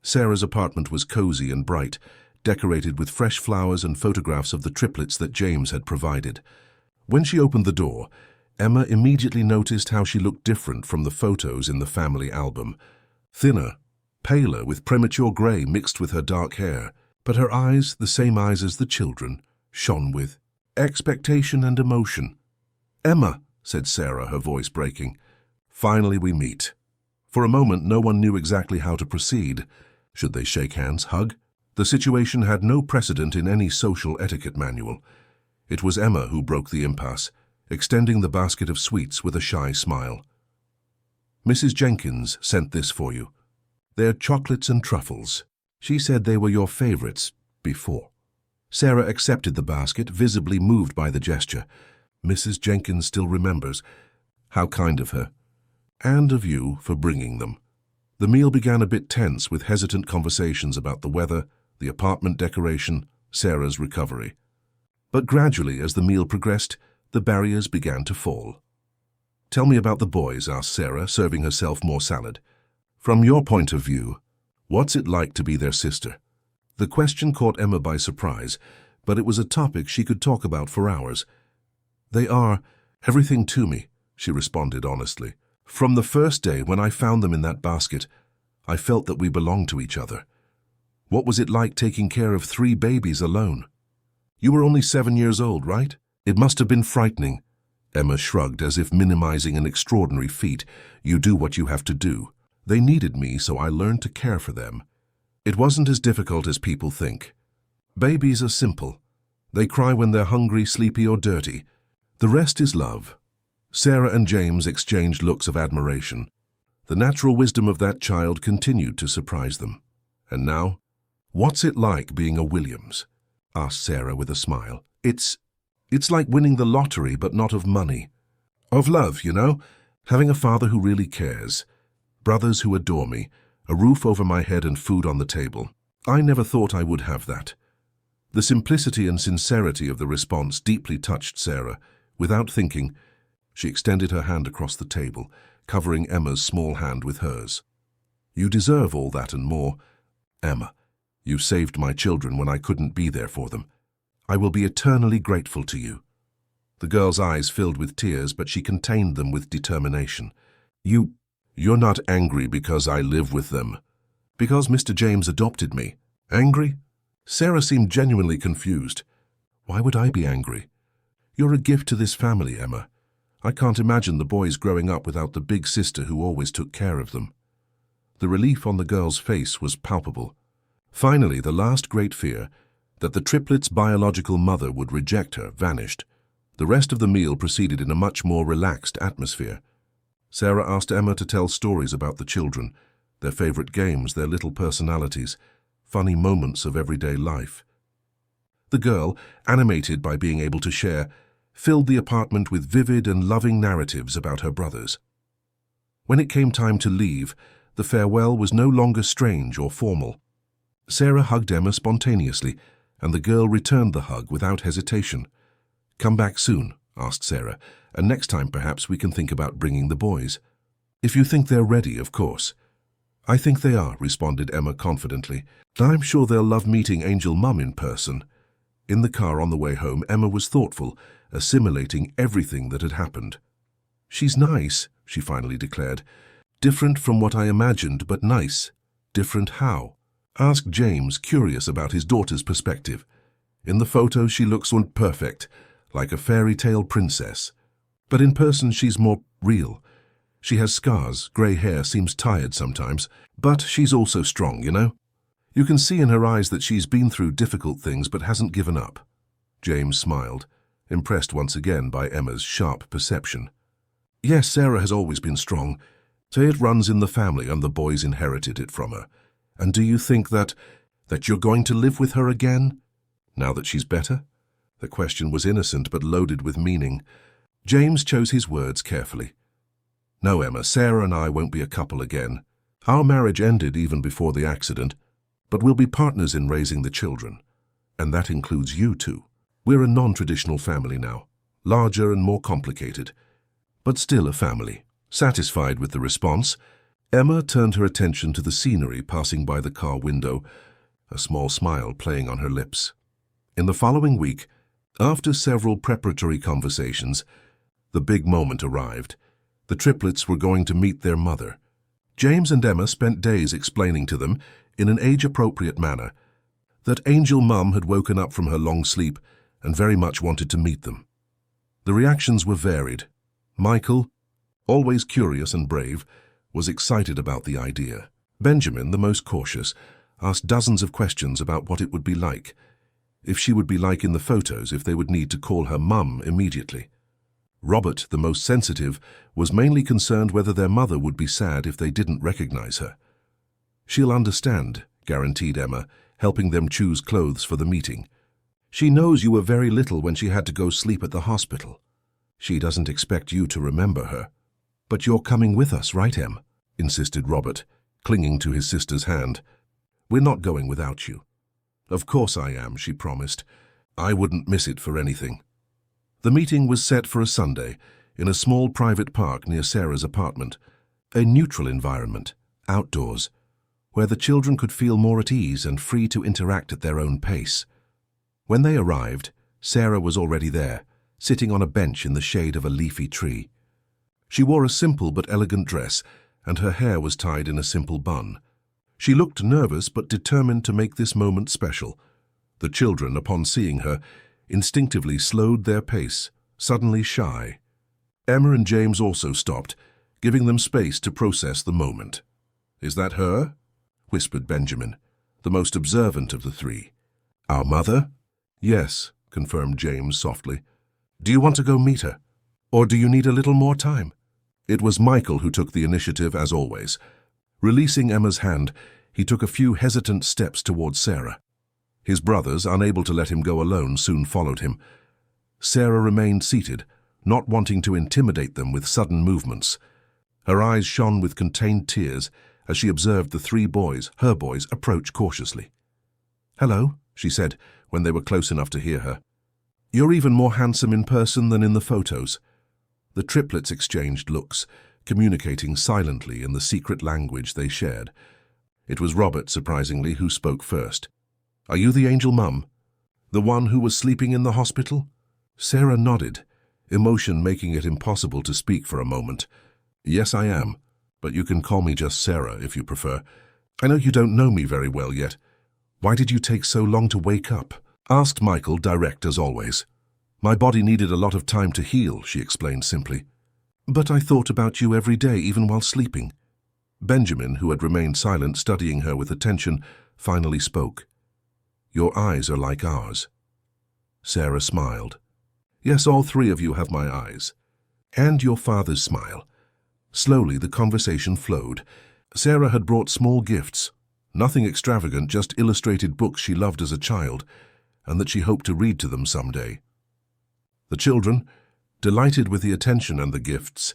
Sarah's apartment was cozy and bright, decorated with fresh flowers and photographs of the triplets that James had provided. When she opened the door, Emma immediately noticed how she looked different from the photos in the family album. Thinner, paler, with premature grey mixed with her dark hair, but her eyes, the same eyes as the children, shone with expectation and emotion. "Emma," said Sarah, her voice breaking. "Finally we meet." For a moment, no one knew exactly how to proceed. Should they shake hands, hug? The situation had no precedent in any social etiquette manual. It was Emma who broke the impasse, extending the basket of sweets with a shy smile. "Mrs. Jenkins sent this for you. They're chocolates and truffles. She said they were your favorites before." Sarah accepted the basket, visibly moved by the gesture. Mrs. Jenkins still remembers. How kind of her. And of you for bringing them. The meal began a bit tense, with hesitant conversations about the weather, the apartment decoration, Sarah's recovery. But gradually, as the meal progressed, the barriers began to fall. "Tell me about the boys," asked Sarah, serving herself more salad. "From your point of view, what's it like to be their sister?" The question caught Emma by surprise, but it was a topic she could talk about for hours. "They are everything to me," she responded honestly. "From the first day when I found them in that basket, I felt that we belonged to each other. What was it like taking care of 3 babies alone?" "You were only 7 years old, right?" It must have been frightening. Emma shrugged, as if minimizing an extraordinary feat. You do what you have to do. They needed me, so I learned to care for them. It wasn't as difficult as people think. Babies are simple. They cry when they're hungry, sleepy, or dirty. The rest is love. Sarah and James exchanged looks of admiration. The natural wisdom of that child continued to surprise them. And now, what's it like being a Williams? Asked Sarah with a smile. It's like winning the lottery, but not of money. Of love, you know? Having a father who really cares. Brothers who adore me. A roof over my head and food on the table. I never thought I would have that. The simplicity and sincerity of the response deeply touched Sarah. Without thinking, she extended her hand across the table, covering Emma's small hand with hers. You deserve all that and more. Emma, you saved my children when I couldn't be there for them. I will be eternally grateful to you. The girl's eyes filled with tears, but she contained them with determination. You're not angry because I live with them. Because Mr. James adopted me. Angry? Sarah seemed genuinely confused. Why would I be angry? You're a gift to this family, Emma. I can't imagine the boys growing up without the big sister who always took care of them. The relief on the girl's face was palpable. Finally, the last great fear, that the triplets' biological mother would reject her, vanished. The rest of the meal proceeded in a much more relaxed atmosphere. Sarah asked Emma to tell stories about the children, their favorite games, their little personalities, funny moments of everyday life. The girl, animated by being able to share, filled the apartment with vivid and loving narratives about her brothers. When it came time to leave, the farewell was no longer strange or formal. Sarah hugged Emma spontaneously, and the girl returned the hug without hesitation. Come back soon, asked Sarah, and next time perhaps we can think about bringing the boys. If you think they're ready, of course. I think they are, responded Emma confidently. I'm sure they'll love meeting Angel Mum in person. In the car on the way home, Emma was thoughtful, assimilating everything that had happened. She's nice, she finally declared. Different from what I imagined, but nice. Different how? Asked James, curious about his daughter's perspective. In the photo, she looks perfect, like a fairy tale princess. But in person, she's more real. She has scars, grey hair, seems tired sometimes, but she's also strong, you know? You can see in her eyes that she's been through difficult things but hasn't given up. James smiled, impressed once again by Emma's sharp perception. Yes, Sarah has always been strong. Say it runs in the family and the boys inherited it from her. And do you think that you're going to live with her again, now that she's better? The question was innocent but loaded with meaning. James chose his words carefully. No, Emma, Sarah and I won't be a couple again. Our marriage ended even before the accident, but we'll be partners in raising the children. And that includes you too. We're a non-traditional family now, larger and more complicated, but still a family. Satisfied with the response, Emma turned her attention to the scenery passing by the car window, a small smile playing on her lips. In the following week, after several preparatory conversations, the big moment arrived. The triplets were going to meet their mother. James and Emma spent days explaining to them, in an age-appropriate manner, that Angel Mum had woken up from her long sleep and very much wanted to meet them. The reactions were varied. Michael, always curious and brave, was excited about the idea. Benjamin, the most cautious, asked dozens of questions about what it would be like, if she would be like in the photos, if they would need to call her mum immediately. Robert, the most sensitive, was mainly concerned whether their mother would be sad if they didn't recognize her. She'll understand, guaranteed Emma, helping them choose clothes for the meeting. She knows you were very little when she had to go sleep at the hospital. She doesn't expect you to remember her. But you're coming with us, right, Em? Insisted Robert, clinging to his sister's hand. We're not going without you. Of course I am, she promised. I wouldn't miss it for anything. The meeting was set for a Sunday, in a small private park near Sarah's apartment, a neutral environment, outdoors, where the children could feel more at ease and free to interact at their own pace. When they arrived, Sarah was already there, sitting on a bench in the shade of a leafy tree. She wore a simple but elegant dress, and her hair was tied in a simple bun. She looked nervous but determined to make this moment special. The children, upon seeing her, instinctively slowed their pace, suddenly shy. Emma and James also stopped, giving them space to process the moment. "Is that her?" whispered Benjamin, the most observant of the three. "Our mother?" "Yes," confirmed James softly. "Do you want to go meet her? Or do you need a little more time?" It was Michael who took the initiative, as always. Releasing Emma's hand, he took a few hesitant steps towards Sarah. His brothers, unable to let him go alone, soon followed him. Sarah remained seated, not wanting to intimidate them with sudden movements. Her eyes shone with contained tears as she observed the three boys, her boys, approach cautiously. "Hello," she said, when they were close enough to hear her. "You're even more handsome in person than in the photos." The triplets exchanged looks, communicating silently in the secret language they shared. It was Robert, surprisingly, who spoke first. "Are you the angel mum? The one who was sleeping in the hospital?" Sarah nodded, emotion making it impossible to speak for a moment. "Yes, I am, but you can call me just Sarah if you prefer. I know you don't know me very well yet. Why did you take so long to wake up?" asked Michael, direct as always. "My body needed a lot of time to heal," she explained simply. "But I thought about you every day, even while sleeping." Benjamin, who had remained silent, studying her with attention, finally spoke. "Your eyes are like ours." Sarah smiled. "Yes, all three of you have my eyes. And your father's smile." Slowly, the conversation flowed. Sarah had brought small gifts, nothing extravagant, just illustrated books she loved as a child, and that she hoped to read to them someday. The children, delighted with the attention and the gifts,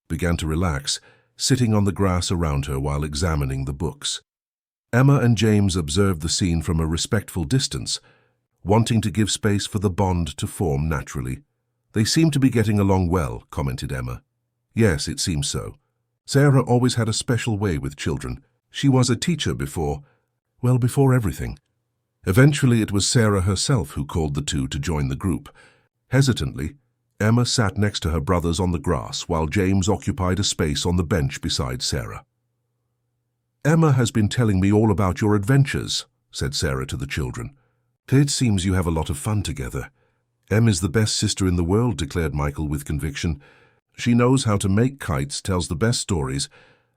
began to relax, sitting on the grass around her while examining the books. Emma and James observed the scene from a respectful distance, wanting to give space for the bond to form naturally. "They seem to be getting along well," commented Emma. "Yes, it seems so. Sarah always had a special way with children. She was a teacher before everything." Eventually, it was Sarah herself who called the two to join the group. Hesitantly, Emma sat next to her brothers on the grass while James occupied a space on the bench beside Sarah. "Emma has been telling me all about your adventures," said Sarah to the children. "It seems you have a lot of fun together." "Em is the best sister in the world," declared Michael with conviction. "She knows how to make kites, tells the best stories,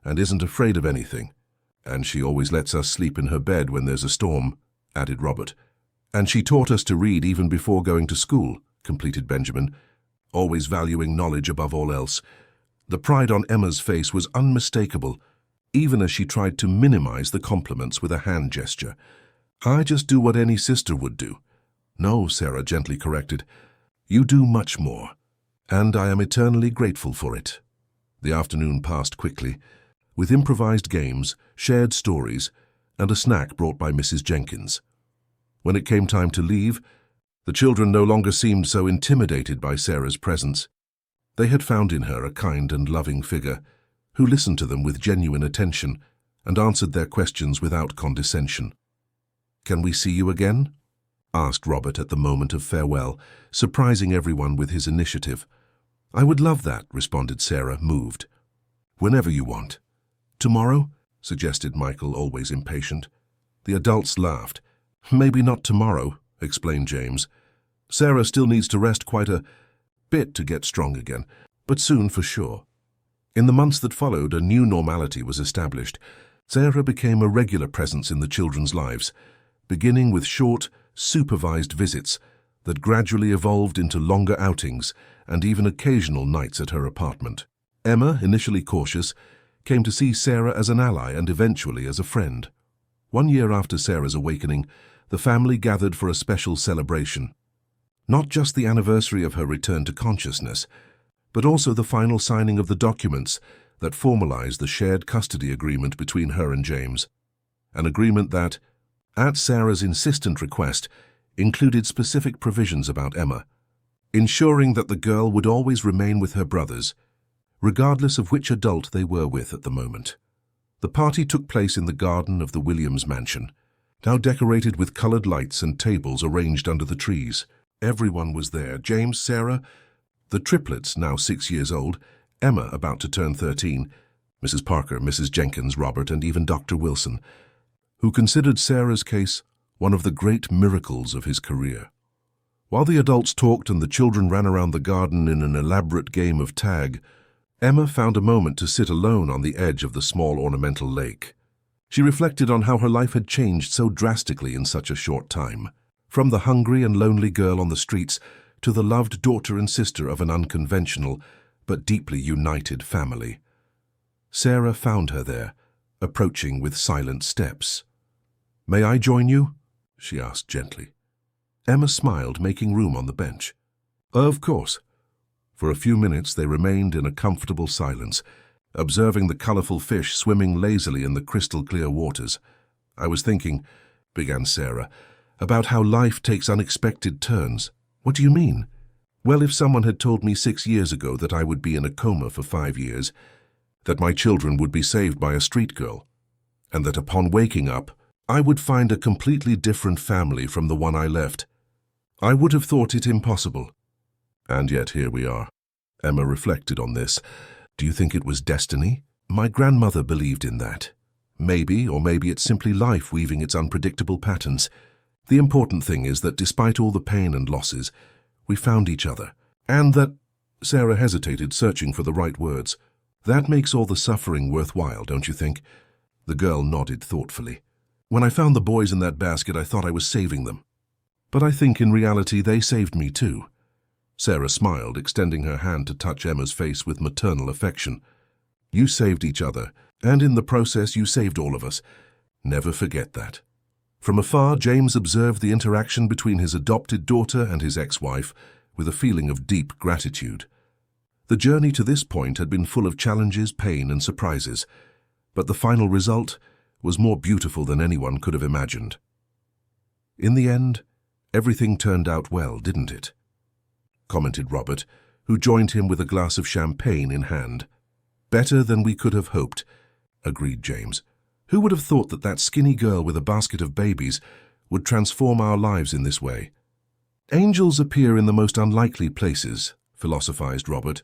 and isn't afraid of anything. And she always lets us sleep in her bed when there's a storm," added Robert. "And she taught us to read even before going to school," completed Benjamin, always valuing knowledge above all else. The pride on Emma's face was unmistakable, even as she tried to minimize the compliments with a hand gesture. "I just do what any sister would do." "No," Sarah gently corrected. "You do much more, and I am eternally grateful for it." The afternoon passed quickly, with improvised games, shared stories, and a snack brought by Mrs. Jenkins. When it came time to leave, the children no longer seemed so intimidated by Sarah's presence. They had found in her a kind and loving figure, who listened to them with genuine attention and answered their questions without condescension. "Can we see you again?" asked Robert at the moment of farewell, surprising everyone with his initiative. "I would love that," responded Sarah, moved. "Whenever you want." "Tomorrow?" suggested Michael, always impatient. The adults laughed. "Maybe not tomorrow," explained James. "Sarah still needs to rest quite a bit to get strong again, but soon for sure." In the months that followed, a new normality was established. Sarah became a regular presence in the children's lives, beginning with short, supervised visits that gradually evolved into longer outings and even occasional nights at her apartment. Emma, initially cautious, came to see Sarah as an ally and eventually as a friend. 1 year after Sarah's awakening, the family gathered for a special celebration. Not just the anniversary of her return to consciousness, but also the final signing of the documents that formalized the shared custody agreement between her and James. An agreement that, at Sarah's insistent request, included specific provisions about Emma, ensuring that the girl would always remain with her brothers, regardless of which adult they were with at the moment. The party took place in the garden of the Williams mansion, now decorated with colored lights and tables arranged under the trees. Everyone was there: James, Sarah, the triplets, now 6 years old, Emma, about to turn 13, Mrs. Parker, Mrs. Jenkins, Robert, and even Dr. Wilson, who considered Sarah's case one of the great miracles of his career. While the adults talked and the children ran around the garden in an elaborate game of tag, Emma found a moment to sit alone on the edge of the small ornamental lake. She reflected on how her life had changed so drastically in such a short time. From the hungry and lonely girl on the streets to the loved daughter and sister of an unconventional but deeply united family. Sarah found her there, approaching with silent steps. "May I join you?" she asked gently. Emma smiled, making room on the bench. "Of course." For a few minutes they remained in a comfortable silence, observing the colorful fish swimming lazily in the crystal-clear waters. "I was thinking," began Sarah, "about how life takes unexpected turns." "What do you mean?" "Well, if someone had told me 6 years ago that I would be in a coma for 5 years, that my children would be saved by a street girl, and that upon waking up, I would find a completely different family from the one I left, I would have thought it impossible. And yet here we are." Emma reflected on this. "Do you think it was destiny?" "My grandmother believed in that. Maybe, or maybe it's simply life weaving its unpredictable patterns. The important thing is that despite all the pain and losses, we found each other. And that—" Sarah hesitated, searching for the right words. "That makes all the suffering worthwhile, don't you think?" The girl nodded thoughtfully. "When I found the boys in that basket, I thought I was saving them. But I think in reality they saved me too." Sarah smiled, extending her hand to touch Emma's face with maternal affection. "You saved each other, and in the process you saved all of us. Never forget that." From afar, James observed the interaction between his adopted daughter and his ex-wife with a feeling of deep gratitude. The journey to this point had been full of challenges, pain, and surprises, but the final result was more beautiful than anyone could have imagined. "In the end, everything turned out well, didn't it?" commented Robert, who joined him with a glass of champagne in hand. "Better than we could have hoped," agreed James. "Who would have thought that that skinny girl with a basket of babies would transform our lives in this way?" "Angels appear in the most unlikely places," philosophized Robert,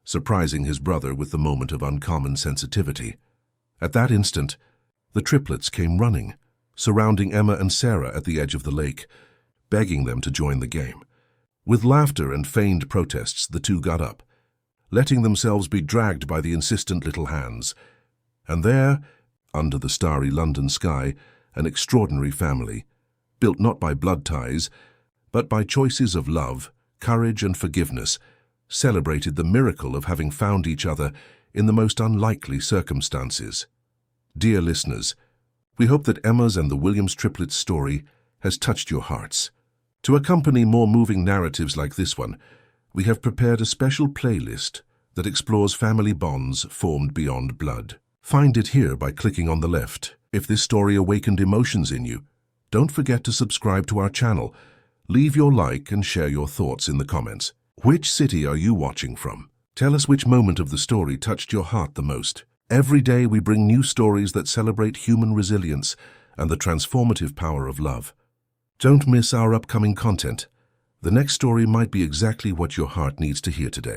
surprising his brother with the moment of uncommon sensitivity. At that instant, the triplets came running, surrounding Emma and Sarah at the edge of the lake, begging them to join the game. With laughter and feigned protests, the two got up, letting themselves be dragged by the insistent little hands. And there, under the starry London sky, an extraordinary family, built not by blood ties, but by choices of love, courage, and forgiveness, celebrated the miracle of having found each other in the most unlikely circumstances. Dear listeners, we hope that Emma's and the Williams triplets story has touched your hearts. To accompany more moving narratives like this one, we have prepared a special playlist that explores family bonds formed beyond blood. Find it here by clicking on the left. If this story awakened emotions in you, don't forget to subscribe to our channel. Leave your like and share your thoughts in the comments. Which city are you watching from? Tell us which moment of the story touched your heart the most. Every day we bring new stories that celebrate human resilience and the transformative power of love. Don't miss our upcoming content. The next story might be exactly what your heart needs to hear today.